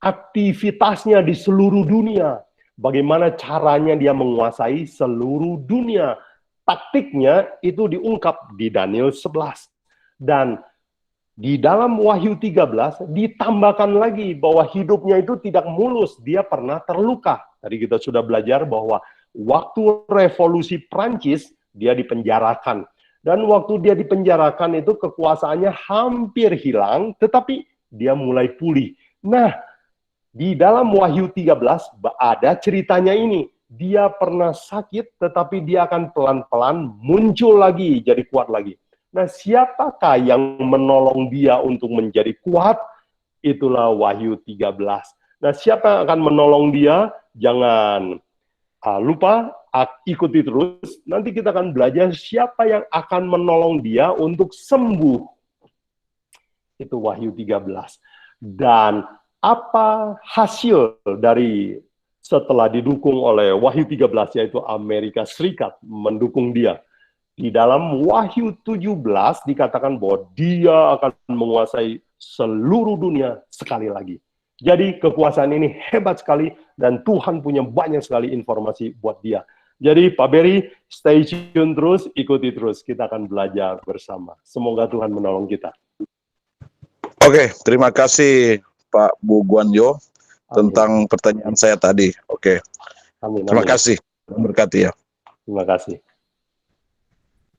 aktivitasnya di seluruh dunia. Bagaimana caranya dia menguasai seluruh dunia. Taktiknya itu diungkap di Daniel 11. Dan di dalam Wahyu 13 ditambahkan lagi bahwa hidupnya itu tidak mulus. Dia pernah terluka. Tadi kita sudah belajar bahwa waktu revolusi Prancis, dia dipenjarakan. Dan waktu dia dipenjarakan itu kekuasaannya hampir hilang, tetapi dia mulai pulih. Nah, di dalam Wahyu 13 ada ceritanya ini. Dia pernah sakit, tetapi dia akan pelan-pelan muncul lagi, jadi kuat lagi. Nah, siapakah yang menolong dia untuk menjadi kuat? Itulah Wahyu 13. Nah, siapa yang akan menolong dia? Jangan lupa, ikuti terus. Nanti kita akan belajar siapa yang akan menolong dia untuk sembuh. Itu Wahyu 13. Dan apa hasil dari setelah didukung oleh Wahyu 13, yaitu Amerika Serikat mendukung dia. Di dalam Wahyu 17 dikatakan bahwa dia akan menguasai seluruh dunia sekali lagi. Jadi kekuasaan ini hebat sekali dan Tuhan punya banyak sekali informasi buat dia. Jadi Pak Berry, stay tune terus, ikuti terus. Kita akan belajar bersama. Semoga Tuhan menolong kita. Oke, terima kasih Pak Bu Guanyo tentang pertanyaan saya tadi. Oke. Amin. Terima kasih. Berkati ya. Terima kasih.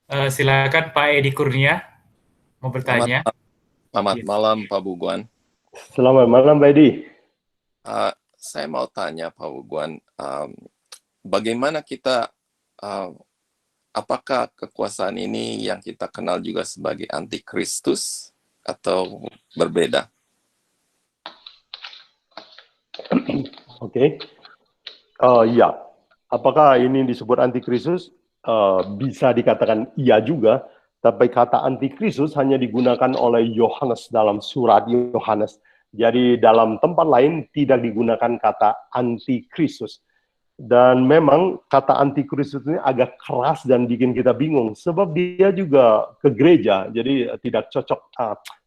Silakan Pak Edi Kurnia mau bertanya. Selamat malam Pak Buguan. Selamat malam Pak Edi. Saya mau tanya Pak Buguan, bagaimana kita, apakah kekuasaan ini yang kita kenal juga sebagai antikristus atau berbeda? Oke. Ya. Apakah ini disebut antikristus? Bisa dikatakan iya juga, tapi kata antikristus hanya digunakan oleh Yohanes dalam surat Yohanes. Jadi dalam tempat lain tidak digunakan kata antikristus. Dan memang kata antikristus ini agak keras dan bikin kita bingung, sebab dia juga ke gereja, jadi tidak cocok,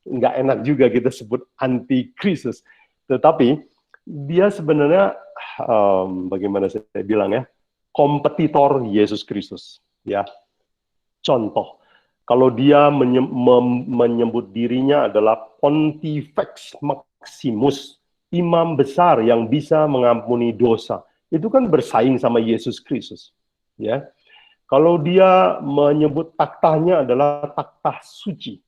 nggak enak juga kita sebut antikristus. Tetapi dia sebenarnya, bagaimana saya bilang ya, kompetitor Yesus Kristus. Ya, contoh, kalau dia menyebut dirinya adalah Pontifex Maximus, imam besar yang bisa mengampuni dosa, itu kan bersaing sama Yesus Kristus. Ya, kalau dia menyebut taktanya adalah takhta suci,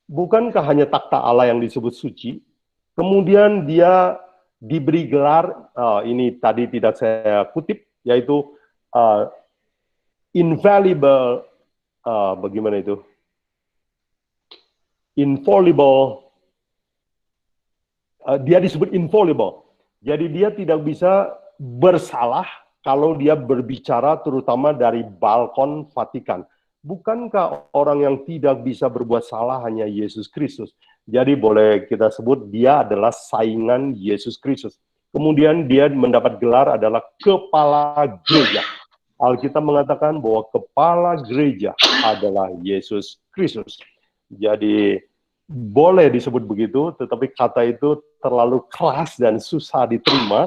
bukankah hanya takhta Allah yang disebut suci? Kemudian dia diberi gelar, ini tadi tidak saya kutip, yaitu infallible, bagaimana itu? Infallible, dia disebut infallible. Jadi dia tidak bisa bersalah kalau dia berbicara terutama dari balkon Vatikan. bukankah orang yang tidak bisa berbuat salah hanya Yesus Kristus? Jadi boleh kita sebut dia adalah saingan Yesus Kristus. Kemudian dia mendapat gelar adalah kepala gereja. Alkitab mengatakan bahwa kepala gereja adalah Yesus Kristus. Jadi boleh disebut begitu, tetapi kata itu terlalu keras dan susah diterima.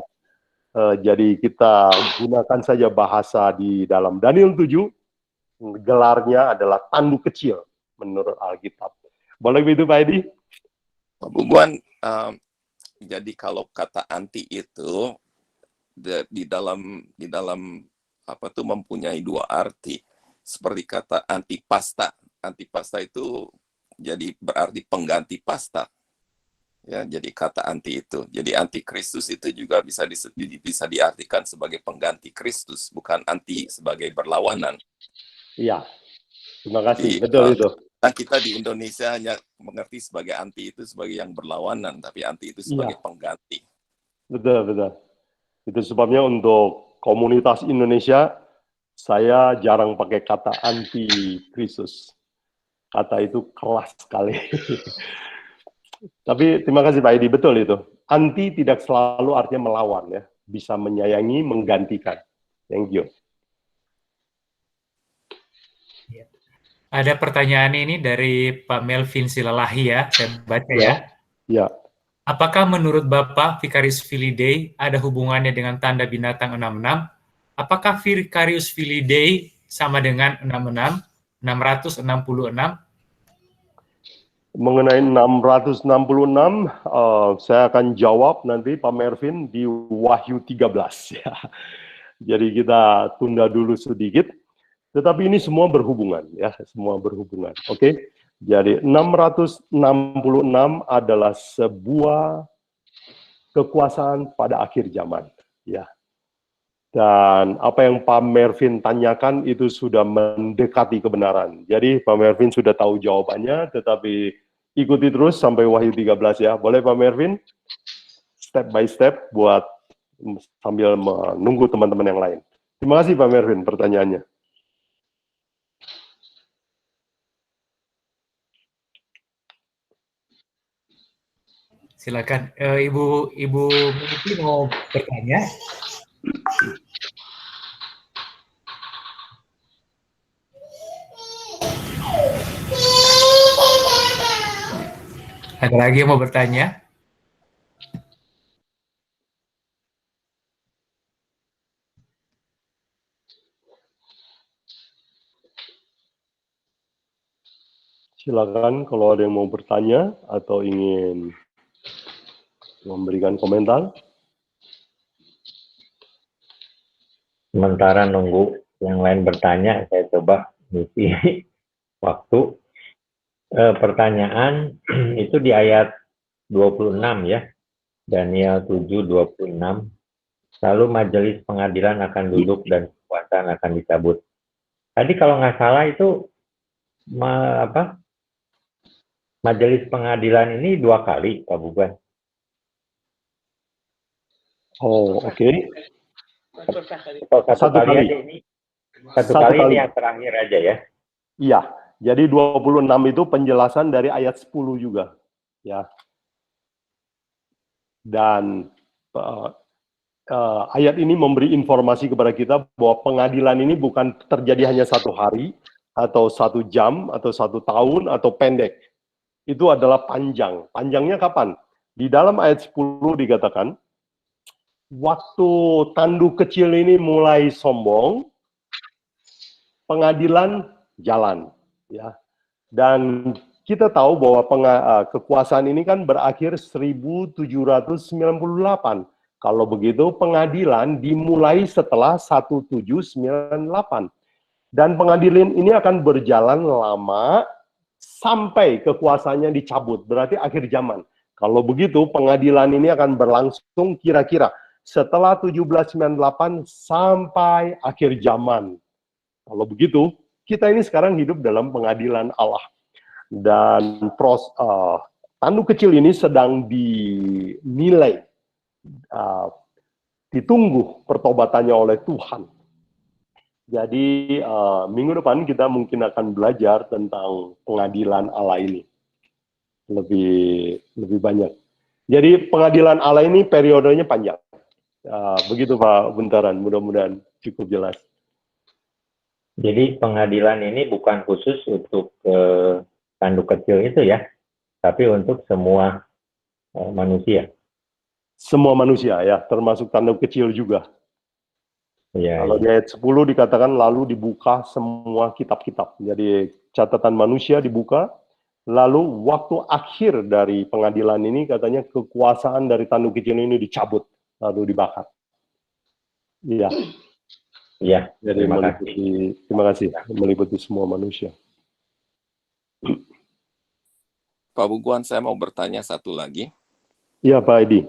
Jadi kita gunakan saja bahasa di dalam Daniel 7, gelarnya adalah tanduk kecil menurut Alkitab. Boleh begitu Pak Edi? Pak Buguan, jadi kalau kata anti itu di dalam apa tuh mempunyai dua arti. Seperti kata antipasta. Antipasta itu jadi berarti pengganti pasta. Ya, jadi kata anti itu. Jadi anti Kristus itu juga bisa diartikan sebagai pengganti Kristus, bukan anti sebagai berlawanan. Iya. Terima kasih. Jadi, betul itu. Nah, kita di Indonesia hanya mengerti sebagai anti itu sebagai yang berlawanan, tapi anti itu sebagai pengganti. Betul. Itu sebabnya untuk komunitas Indonesia, saya jarang pakai kata anti Kristus. Kata itu keras sekali. Tapi terima kasih Pak Edi, betul itu. Anti tidak selalu artinya melawan ya, bisa menyayangi, menggantikan. Thank you. Ada pertanyaan ini dari Pak Melvin Silalahi ya, saya baca ya. Ya. Apakah menurut Bapak Vicarius Filidae ada hubungannya dengan tanda binatang 66? Apakah Vicarius Filidae sama dengan 66, 666? Mengenai 666, saya akan jawab nanti Pak Mervin di Wahyu 13 ya. Jadi kita tunda dulu sedikit. Tetapi ini semua berhubungan ya, semua berhubungan. Oke. Jadi 666 adalah sebuah kekuasaan pada akhir zaman ya. Dan apa yang Pak Mervin tanyakan itu sudah mendekati kebenaran. Jadi Pak Mervin sudah tahu jawabannya, tetapi ikuti terus sampai Wahyu 13 ya. Boleh Pak Mervin? Step by step buat sambil menunggu teman-teman yang lain. Terima kasih Pak Mervin pertanyaannya. Silakan, Ibu Miti mau bertanya. Ada lagi yang mau bertanya? Silakan kalau ada yang mau bertanya atau ingin memberikan komentar. Sementara nunggu yang lain bertanya, saya coba ngisi waktu. Pertanyaan itu di ayat 26 ya, Daniel 7:26. Lalu majelis pengadilan akan duduk dan kekuasaan akan dicabut. Tadi kalau nggak salah itu majelis pengadilan ini 2 kali, Pak Buguan. Oh, oke. Satu kali aja ini. Satu kali ini yang terakhir aja ya. Iya. Jadi 26 itu penjelasan dari ayat 10 juga. Ya. Dan ayat ini memberi informasi kepada kita bahwa pengadilan ini bukan terjadi hanya 1 hari, atau 1 jam, atau 1 tahun, atau pendek. Itu adalah panjang. Panjangnya kapan? Di dalam ayat 10 dikatakan, waktu tanduk kecil ini mulai sombong, pengadilan jalan. Ya, dan kita tahu bahwa kekuasaan ini kan berakhir 1798. Kalau begitu pengadilan dimulai setelah 1798. Dan pengadilan ini akan berjalan lama sampai kekuasaannya dicabut, berarti akhir zaman. Kalau begitu pengadilan ini akan berlangsung kira-kira setelah 1798 sampai akhir zaman. Kalau begitu, kita ini sekarang hidup dalam pengadilan Allah. Dan tanduk kecil ini sedang dinilai, ditunggu pertobatannya oleh Tuhan. Jadi minggu depan kita mungkin akan belajar tentang pengadilan Allah ini lebih banyak. Jadi pengadilan Allah ini periodenya panjang. Begitu Pak Buntaran, mudah-mudahan cukup jelas. Jadi pengadilan ini bukan khusus untuk tanduk kecil itu ya, tapi untuk semua manusia. Semua manusia ya, termasuk tanduk kecil juga. Ya, Kalau di ayat 10 dikatakan lalu dibuka semua kitab-kitab. Jadi catatan manusia dibuka, lalu waktu akhir dari pengadilan ini katanya kekuasaan dari tanduk kecil ini dicabut, lalu dibakar. Iya. Iya, Jadi terima kasih, meliputi semua manusia. Pak Buguan, saya mau bertanya satu lagi. Iya, Pak Edi.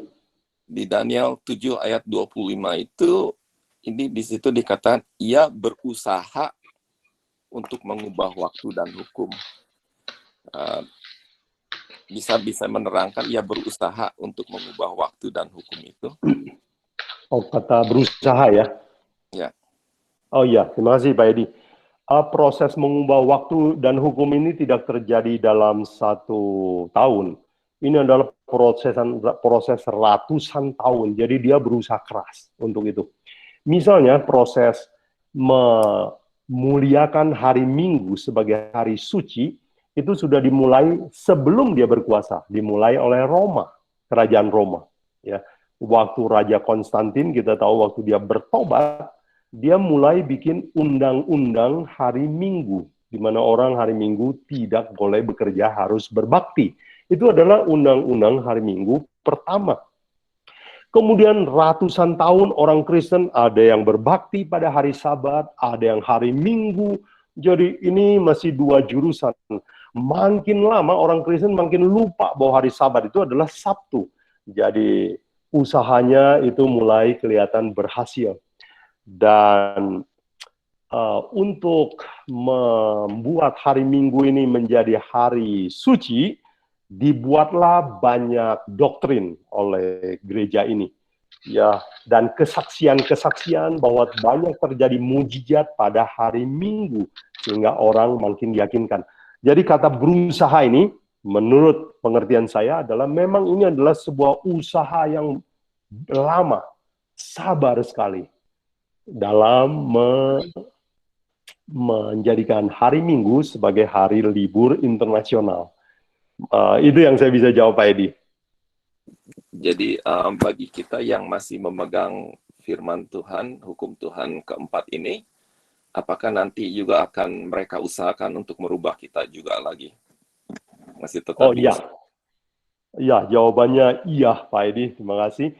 Di Daniel 7 ayat 25 itu, ini di situ dikatakan, ia berusaha untuk mengubah waktu dan hukum. Bisa menerangkan ia berusaha untuk mengubah waktu dan hukum itu? Oh, kata berusaha ya? Ya. Oh iya, terima kasih Pak Edi. Proses mengubah waktu dan hukum ini tidak terjadi dalam 1 tahun. Ini adalah proses ratusan tahun. Jadi dia berusaha keras untuk itu. Misalnya proses memuliakan hari Minggu sebagai hari suci itu sudah dimulai sebelum dia berkuasa, dimulai oleh Roma, kerajaan Roma. Ya, waktu Raja Konstantin kita tahu waktu dia bertobat, dia mulai bikin undang-undang hari Minggu, di mana orang hari Minggu tidak boleh bekerja, harus berbakti. Itu adalah undang-undang hari Minggu pertama. Kemudian ratusan tahun orang Kristen ada yang berbakti pada hari Sabat, ada yang hari Minggu. Jadi ini masih 2 jurusan. Makin lama orang Kristen makin lupa bahwa hari Sabat itu adalah Sabtu. Jadi usahanya itu mulai kelihatan berhasil. Dan untuk membuat hari Minggu ini menjadi hari suci, dibuatlah banyak doktrin oleh gereja ini. Ya, dan kesaksian-kesaksian bahwa banyak terjadi mujizat pada hari Minggu sehingga orang makin yakinkan. Jadi kata berusaha ini menurut pengertian saya adalah memang ini adalah sebuah usaha yang lama, sabar sekali dalam menjadikan hari Minggu sebagai hari libur internasional. Itu yang saya bisa jawab Pak Edi. Jadi bagi kita yang masih memegang firman Tuhan, hukum Tuhan keempat ini, apakah nanti juga akan mereka usahakan untuk merubah kita juga lagi? Masih tetap iya. Iya, jawabannya iya Pak Edi, terima kasih.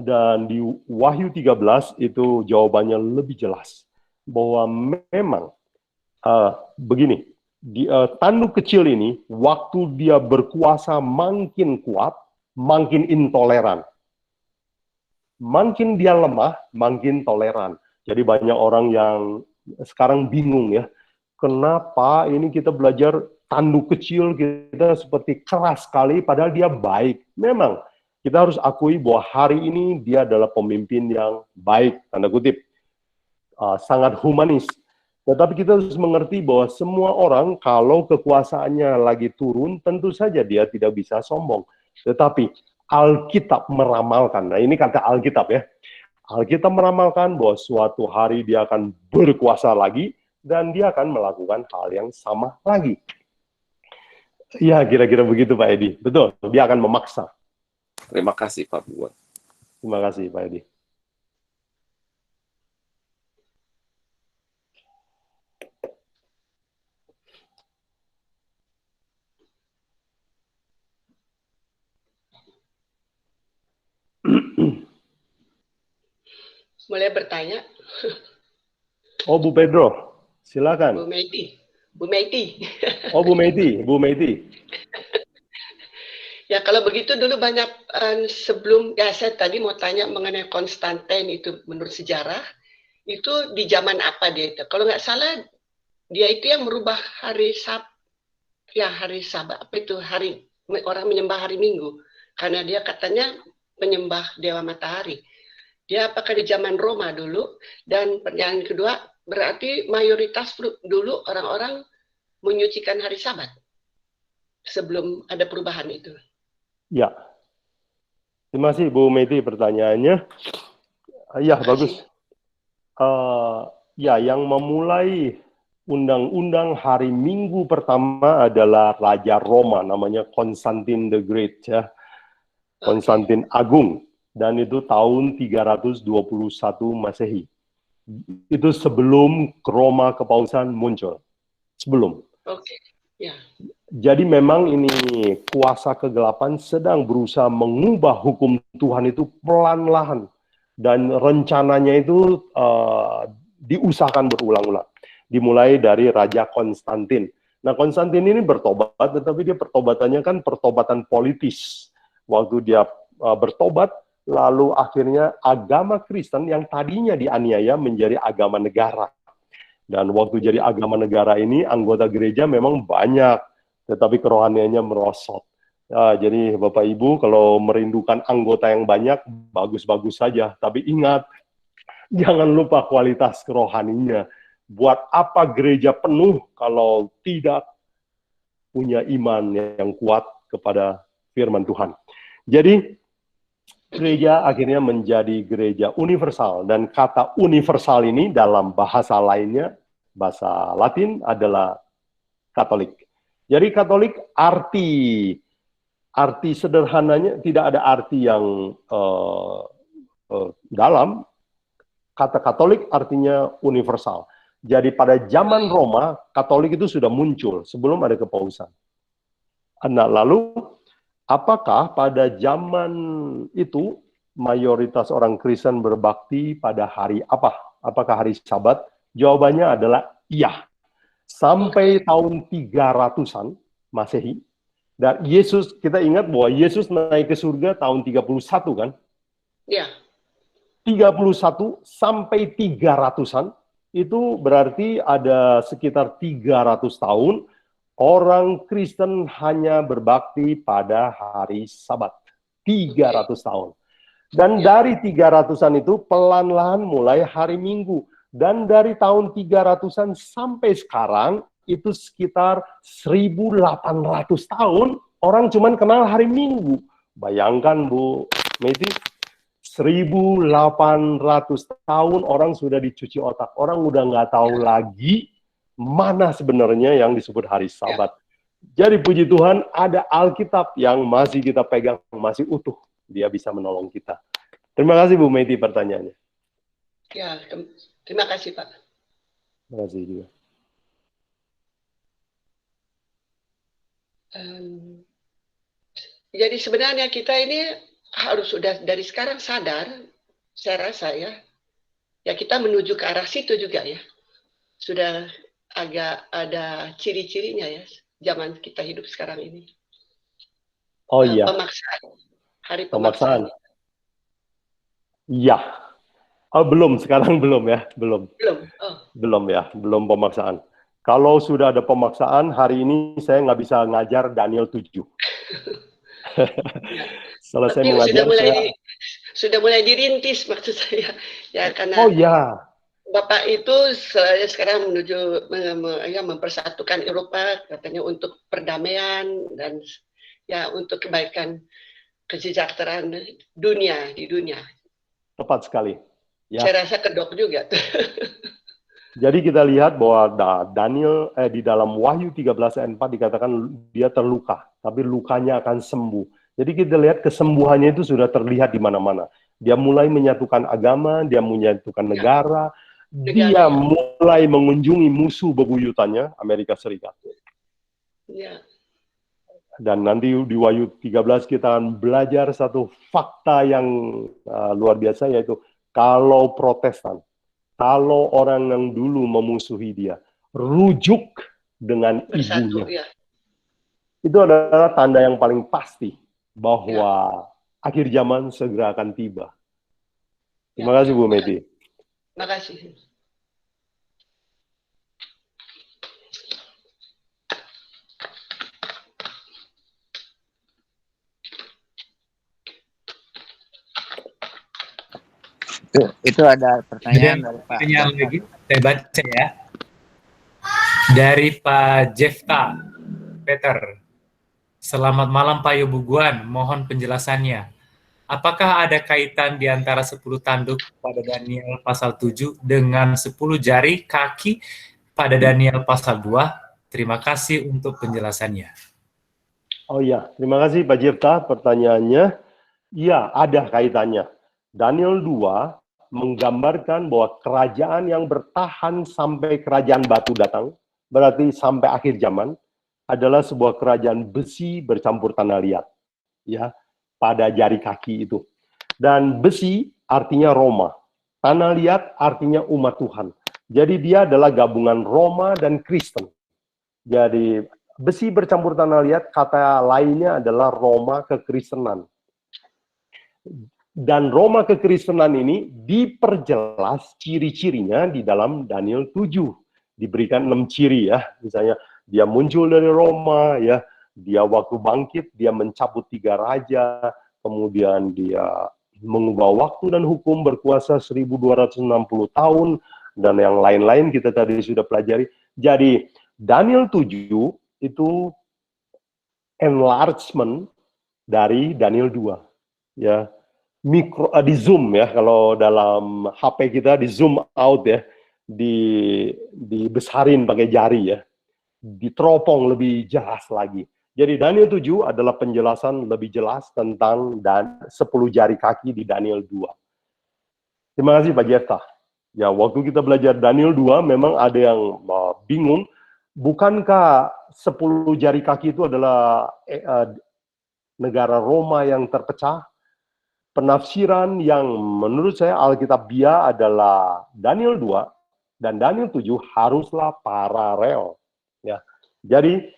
Dan di Wahyu 13 itu jawabannya lebih jelas. Bahwa memang begini, tanduk kecil ini, waktu dia berkuasa makin kuat, makin intoleran. Makin dia lemah, makin toleran. Jadi banyak orang yang sekarang bingung ya, kenapa ini kita belajar tanduk kecil kita seperti keras sekali, padahal dia baik. Memang, kita harus akui bahwa hari ini dia adalah pemimpin yang baik, tanda kutip, sangat humanis. Tetapi kita harus mengerti bahwa semua orang kalau kekuasaannya lagi turun, tentu saja dia tidak bisa sombong. Tetapi Alkitab meramalkan, nah ini kata Alkitab ya, Alkitab meramalkan bahwa suatu hari dia akan berkuasa lagi, dan dia akan melakukan hal yang sama lagi. Ya, kira-kira begitu Pak Edi. Betul, dia akan memaksa. Terima kasih Pak Buguan. Terima kasih Pak Edi. Boleh bertanya? Oh, Bu Pedro, silakan. Bu Meiti. Oh, Bu Meiti. Ya, kalau begitu dulu banyak sebelum, ya saya tadi mau tanya mengenai Konstantin itu menurut sejarah, itu di zaman apa dia itu? Kalau nggak salah, dia itu yang merubah hari Sabat, apa itu, orang menyembah hari Minggu. Karena dia katanya penyembah Dewa Matahari. Dia apakah di zaman Roma dulu? Dan pertanyaan kedua, berarti mayoritas dulu orang-orang menyucikan hari Sabat sebelum ada perubahan itu. Ya, terima kasih Bu Meti pertanyaannya. Ya, bagus. Ya, yang memulai undang-undang hari Minggu pertama adalah Raja Roma, namanya Konstantin the Great, ya. Konstantin Agung, dan itu tahun 321 Masehi. Itu sebelum Roma Kepausan muncul. Sebelum. Oke, ya. Jadi memang ini kuasa kegelapan sedang berusaha mengubah hukum Tuhan itu pelan-pelan. Dan rencananya itu diusahakan berulang-ulang. Dimulai dari Raja Konstantin. Nah, Konstantin ini bertobat, tetapi dia pertobatannya kan pertobatan politis. Waktu dia bertobat, lalu akhirnya agama Kristen yang tadinya dianiaya menjadi agama negara. Dan waktu jadi agama negara ini, anggota gereja memang banyak, tetapi kerohaniannya merosot. Jadi Bapak Ibu, kalau merindukan anggota yang banyak, bagus-bagus saja. Tapi ingat, jangan lupa kualitas kerohaninya. Buat apa gereja penuh kalau tidak punya iman yang kuat kepada firman Tuhan. Jadi, gereja akhirnya menjadi gereja universal. Dan kata universal ini dalam bahasa lainnya, bahasa Latin adalah Katolik. Jadi Katolik arti sederhananya tidak ada arti yang dalam. Kata Katolik artinya universal. Jadi pada zaman Roma, Katolik itu sudah muncul sebelum ada kepausan. Nah, lalu apakah pada zaman itu mayoritas orang Kristen berbakti pada hari apa? Apakah hari Sabat? Jawabannya adalah iya. Sampai tahun 300-an Masehi. Dan Yesus, kita ingat bahwa Yesus naik ke surga tahun 31 kan? Iya. 31 sampai 300-an, itu berarti ada sekitar 300 tahun orang Kristen hanya berbakti pada hari Sabat. 300 tahun. Dan dari 300-an itu pelan-pelan mulai hari Minggu. Dan dari tahun 300-an sampai sekarang, itu sekitar 1.800 tahun orang cuma kenal hari Minggu. Bayangkan Bu Meti, 1.800 tahun orang sudah dicuci otak. Orang udah nggak tahu lagi mana sebenarnya yang disebut hari Sabat. Jadi puji Tuhan ada Alkitab yang masih kita pegang, masih utuh. Dia bisa menolong kita. Terima kasih Bu Meti pertanyaannya. Ya, terima kasih Pak. Terima kasih juga. Jadi sebenarnya kita ini harus sudah dari sekarang sadar, saya rasa ya kita menuju ke arah situ juga ya. Sudah agak ada ciri-cirinya ya, zaman kita hidup sekarang ini. Oh iya. Pemaksaan, hari pemaksaan. Iya. Oh, belum, sekarang belum ya, belum. Belum. Oh. Belum ya, belum pemaksaan. Kalau sudah ada pemaksaan, hari ini saya nggak bisa ngajar Daniel 7. Selesai mengajar sudah mulai dirintis maksud saya ya, karena oh ya, Bapak itu sekarang menuju mempersatukan Eropa katanya untuk perdamaian dan ya untuk kebaikan kesejahteraan dunia di dunia. Tepat sekali. Ya. Saya rasa kedok juga. Jadi kita lihat bahwa Daniel di dalam Wahyu 13 ayat 4 dikatakan dia terluka, tapi lukanya akan sembuh. Jadi kita lihat kesembuhannya itu sudah terlihat di mana-mana. Dia mulai menyatukan agama, dia menyatukan negara, dia mulai mengunjungi musuh bebuyutannya, Amerika Serikat. Ya. Dan nanti di Wahyu 13 kita akan belajar satu fakta yang luar biasa, yaitu kalau Protestan, kalau orang yang dulu memusuhi dia, rujuk dengan bersatu, ibunya. Ya. Itu adalah tanda yang paling pasti bahwa akhir zaman segera akan tiba. Terima kasih Bu Meti. Terima kasih. Itu ada pertanyaan dari Pak. Pertanyaan lagi Saya baca ya. Dari Pak Jefta Peter. Selamat malam Pak Yobuguan, mohon penjelasannya. Apakah ada kaitan di antara 10 tanduk pada Daniel pasal 7 dengan 10 jari kaki pada Daniel pasal 2? Terima kasih untuk penjelasannya. Oh iya, terima kasih Pak Jefta pertanyaannya. Iya, ada kaitannya. Daniel 2 menggambarkan bahwa kerajaan yang bertahan sampai kerajaan batu datang, berarti sampai akhir zaman, adalah sebuah kerajaan besi bercampur tanah liat. Ya, pada jari kaki itu. Dan besi artinya Roma. Tanah liat artinya umat Tuhan. Jadi dia adalah gabungan Roma dan Kristen. Jadi besi bercampur tanah liat, kata lainnya adalah Roma kekristenan. Dan Roma kekristenan ini diperjelas ciri-cirinya di dalam Daniel 7. Diberikan 6 ciri ya. Misalnya dia muncul dari Roma ya, dia waktu bangkit dia mencabut 3 raja, kemudian dia mengubah waktu dan hukum berkuasa 1260 tahun dan yang lain-lain kita tadi sudah pelajari. Jadi Daniel 7 itu enlargement dari Daniel 2 ya. Di zoom ya, kalau dalam HP kita di zoom out ya, dibesarin pakai jari ya, diteropong lebih jelas lagi. Jadi Daniel 7 adalah penjelasan lebih jelas tentang 10 jari kaki di Daniel 2. Terima kasih Pak Jefta. Ya, waktu kita belajar Daniel 2 memang ada yang bingung, bukankah 10 jari kaki itu adalah negara Roma yang terpecah? Penafsiran yang menurut saya Alkitabiah adalah Daniel 2 dan Daniel 7 haruslah paralel. Ya. Jadi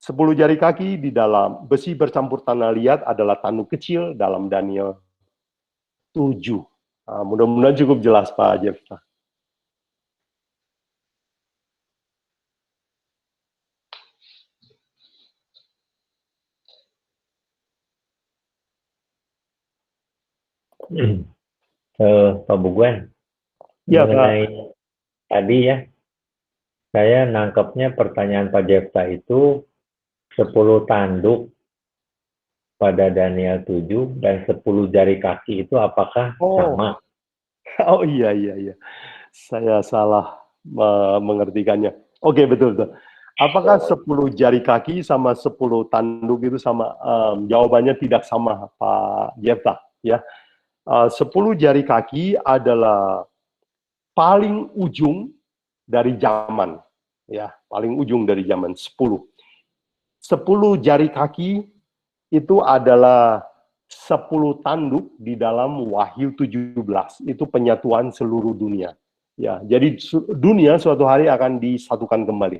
10 jari kaki di dalam besi bercampur tanah liat adalah tanduk kecil dalam Daniel 7. Nah, mudah-mudahan cukup jelas Pak Jefta. Pak Buguan, Ya, mengenai tadi ya, saya nangkepnya pertanyaan Pak Jefta itu 10 tanduk pada Daniel 7 dan 10 jari kaki itu apakah sama? Oh iya. Saya salah mengertikannya. Oke, betul. Apakah 10 jari kaki sama 10 tanduk itu sama? Jawabannya tidak sama, Pak Jefta. Ya. 10 jari kaki adalah paling ujung dari zaman. Ya, paling ujung dari zaman, 10. 10 jari kaki itu adalah 10 tanduk di dalam Wahyu 17. Itu penyatuan seluruh dunia. Ya, jadi dunia suatu hari akan disatukan kembali.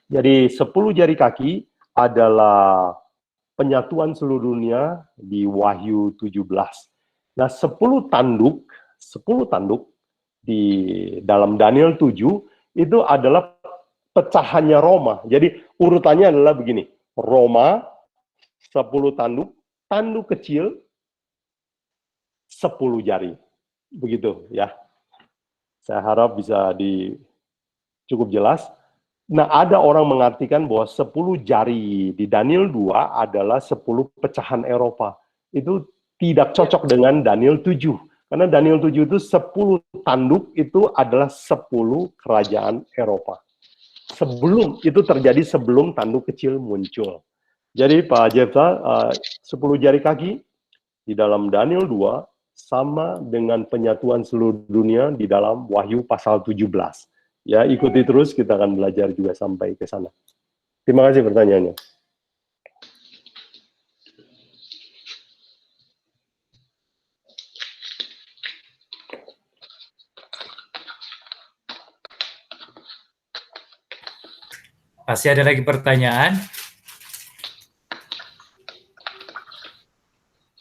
Jadi 10 jari kaki adalah penyatuan seluruh dunia di Wahyu 17. Nah, 10 tanduk di dalam Daniel 7 itu adalah pecahannya Roma. Jadi urutannya adalah begini. Roma 10 tanduk kecil 10 jari. Begitu ya. Saya harap bisa cukup jelas. Nah, ada orang mengartikan bahwa 10 jari di Daniel 2 adalah 10 pecahan Eropa. Itu tidak cocok dengan Daniel 7. Karena Daniel 7 itu 10 tanduk itu adalah 10 kerajaan Eropa. Itu terjadi sebelum tanduk kecil muncul. Jadi Pak Jefta, 10 jari kaki di dalam Daniel 2 sama dengan penyatuan seluruh dunia di dalam Wahyu pasal 17. Ya, ikuti terus, kita akan belajar juga sampai ke sana. Terima kasih pertanyaannya. Masih ada lagi pertanyaan?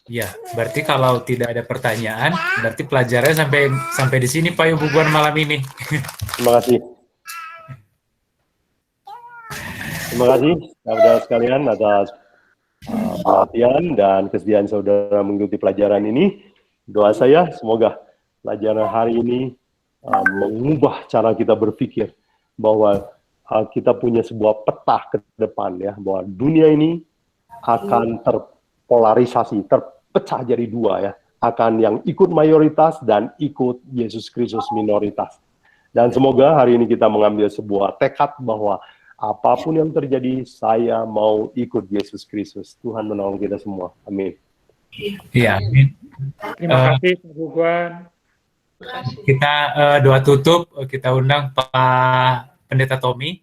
Ya, berarti kalau tidak ada pertanyaan, berarti pelajarannya sampai di sini Pak Yobuguan malam ini. Terima kasih. Terima kasih saudara sekalian atas perhatian dan kesediaan saudara mengikuti pelajaran ini. Doa saya semoga pelajaran hari ini mengubah cara kita berpikir bahwa kita punya sebuah peta ke depan ya, bahwa dunia ini akan terpolarisasi, terpecah jadi dua ya, akan yang ikut mayoritas dan ikut Yesus Kristus minoritas. Dan semoga hari ini kita mengambil sebuah tekad bahwa apapun yang terjadi, saya mau ikut Yesus Kristus. Tuhan menolong kita semua. Amin. Iya, amin. Terima kasih, Pak Buguan. Kita doa tutup, kita undang Pak Pendeta Tommy.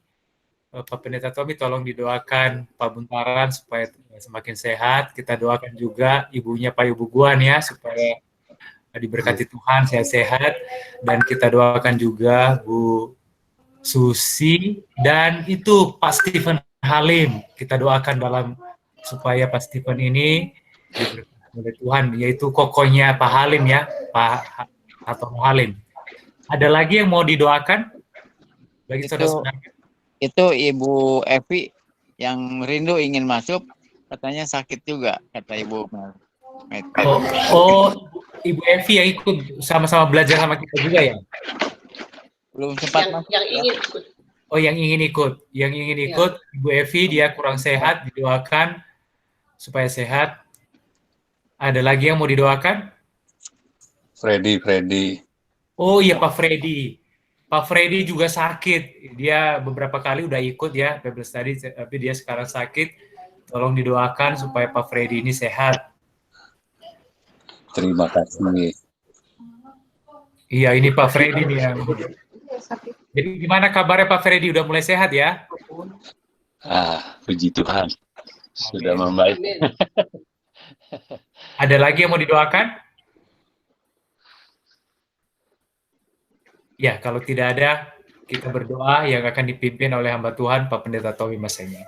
Pak Pendeta Tommy tolong didoakan Pak Buntaran supaya semakin sehat. Kita doakan juga ibunya Pak Ibu Guan ya, supaya diberkati Tuhan, sehat-sehat. Dan kita doakan juga Bu Susi dan itu Pak Stephen Halim. Kita doakan supaya Pak Stephen ini diberkati oleh Tuhan, yaitu kokonya Pak Halim ya, Pak atau Halim. Ada lagi yang mau didoakan bagi saudara-saudara? Itu Ibu Evi yang rindu ingin masuk, katanya sakit juga, kata Ibu. Ibu Evi yang ikut sama-sama belajar sama kita juga ya? Belum sempat masuk. Yang ingin ikut. Oh, yang ingin ikut. Yang ingin ikut, Ibu Evi, dia kurang sehat, didoakan supaya sehat. Ada lagi yang mau didoakan? Freddy. Oh iya, Pak Freddy. Pak Freddy juga sakit. Dia beberapa kali udah ikut ya Bible Study, tapi dia sekarang sakit. Tolong didoakan supaya Pak Freddy ini sehat. Terima kasih. Iya, ini Pak Freddy nih yang. Jadi gimana kabarnya Pak Freddy? Udah mulai sehat ya? Puji Tuhan. Sudah membaik. Ada lagi yang mau didoakan? Ya, kalau tidak ada, kita berdoa yang akan dipimpin oleh hamba Tuhan, Pak Pendeta Tommy Masenya.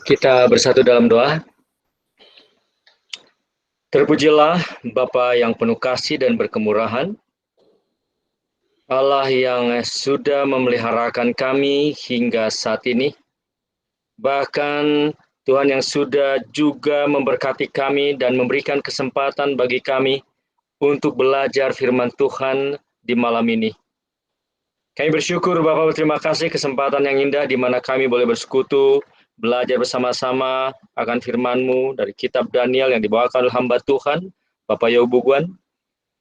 Kita bersatu dalam doa. Terpujilah Bapa yang penuh kasih dan berkemurahan, Allah yang sudah memeliharakan kami hingga saat ini, bahkan Tuhan yang sudah juga memberkati kami dan memberikan kesempatan bagi kami untuk belajar firman Tuhan di malam ini. Kami bersyukur Bapak, berterima kasih kesempatan yang indah di mana kami boleh bersekutu, belajar bersama-sama akan firman-Mu dari kitab Daniel yang dibawakan oleh hamba Tuhan, Bapak Yobu Guan.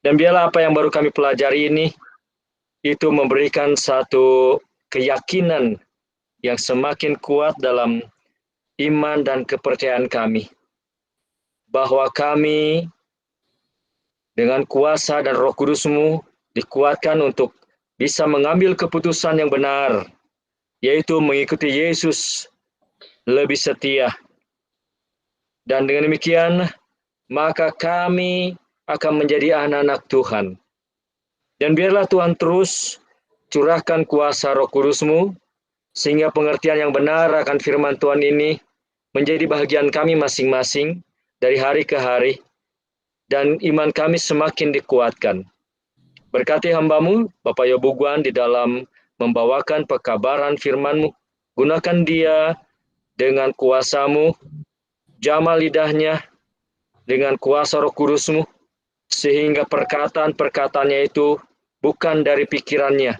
Dan biarlah apa yang baru kami pelajari ini, itu memberikan satu keyakinan yang semakin kuat dalam iman dan kepercayaan kami. Bahwa kami dengan kuasa dan Roh Kudus-Mu dikuatkan untuk bisa mengambil keputusan yang benar, yaitu mengikuti Yesus lebih setia. Dan dengan demikian, maka kami akan menjadi anak-anak Tuhan. Dan biarlah Tuhan terus curahkan kuasa Roh Kudus-Mu, sehingga pengertian yang benar akan firman Tuhan ini menjadi bahagian kami masing-masing dari hari ke hari, dan iman kami semakin dikuatkan. Berkati hamba-Mu, Bapak Yobu Guan, di dalam membawakan pekabaran firman-Mu. Gunakan dia dengan kuasa-Mu, jamah lidahnya dengan kuasa Roh Kudus-Mu, sehingga perkataan-perkataannya itu bukan dari pikirannya,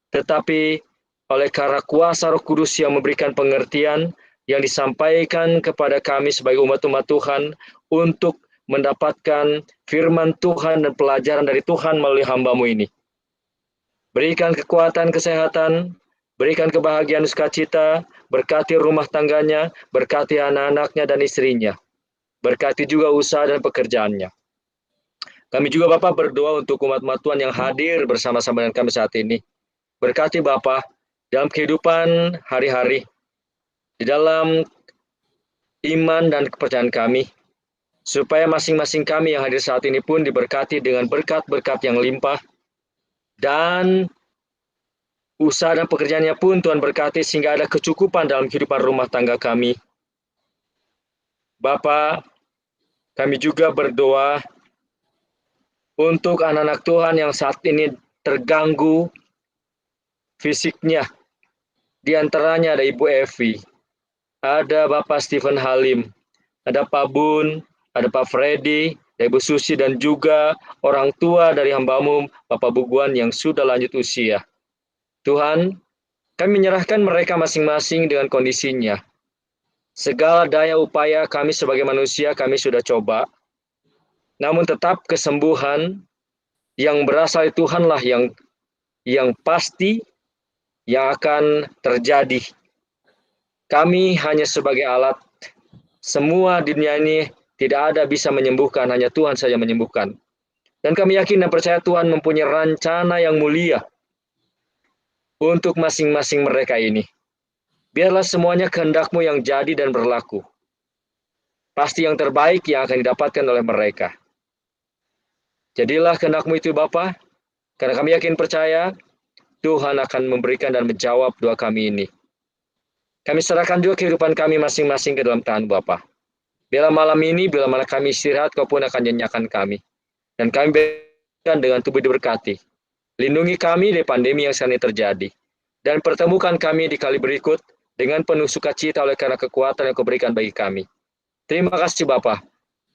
tetapi oleh karena kuasa Roh Kudus yang memberikan pengertian yang disampaikan kepada kami sebagai umat-umat Tuhan untuk mendapatkan firman Tuhan dan pelajaran dari Tuhan melalui hamba-Mu ini. Berikan kekuatan, kesehatan, berikan kebahagiaan, sukacita, berkati rumah tangganya, berkati anak-anaknya dan istrinya, berkati juga usaha dan pekerjaannya. Kami juga Bapak berdoa untuk umat-umat Tuhan yang hadir bersama-sama dengan kami saat ini. Berkati Bapak dalam kehidupan hari-hari, di dalam iman dan kepercayaan kami, supaya masing-masing kami yang hadir saat ini pun diberkati dengan berkat-berkat yang limpah, dan usaha dan pekerjaannya pun Tuhan berkati sehingga ada kecukupan dalam kehidupan rumah tangga kami. Bapa, kami juga berdoa untuk anak-anak Tuhan yang saat ini terganggu fisiknya. Di antaranya ada Ibu Evi, ada Bapak Stephen Halim, ada Pak Bun, ada Pak Freddy, dari Ibu Susi dan juga orang tua dari hamba-Mu, Bapak Buguan yang sudah lanjut usia. Tuhan, kami menyerahkan mereka masing-masing dengan kondisinya. Segala daya upaya kami sebagai manusia kami sudah coba, namun tetap kesembuhan yang berasal dari Tuhanlah yang pasti yang akan terjadi. Kami hanya sebagai alat. Semua di dunia ini tidak ada bisa menyembuhkan, hanya Tuhan saja menyembuhkan. Dan kami yakin dan percaya Tuhan mempunyai rencana yang mulia untuk masing-masing mereka ini. Biarlah semuanya kehendak-Mu yang jadi dan berlaku. Pasti yang terbaik yang akan didapatkan oleh mereka. Jadilah kehendak-Mu itu Bapa, karena kami yakin percaya Tuhan akan memberikan dan menjawab doa kami ini. Kami serahkan juga kehidupan kami masing-masing ke dalam tangan Bapa. Bila malam ini, bila mana kami istirahat, Kau pun akan nyenyakan kami. Dan kami berikan dengan tubuh diberkati. Lindungi kami dari pandemi yang saat ini terjadi. Dan pertemukan kami di kali berikut dengan penuh sukacita oleh karena kekuatan yang Kau berikan bagi kami. Terima kasih Bapa.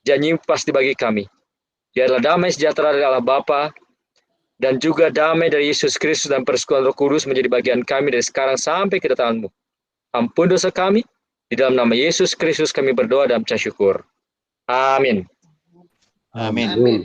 Janji pasti bagi kami. Biarlah damai sejahtera dari Allah Bapa dan juga damai dari Yesus Kristus dan persekutuan Roh Kudus menjadi bagian kami dari sekarang sampai kedatangan-Mu. Ampun dosa kami, di dalam nama Yesus Kristus kami berdoa dan mencap syukur. Amin. Amin. Amin.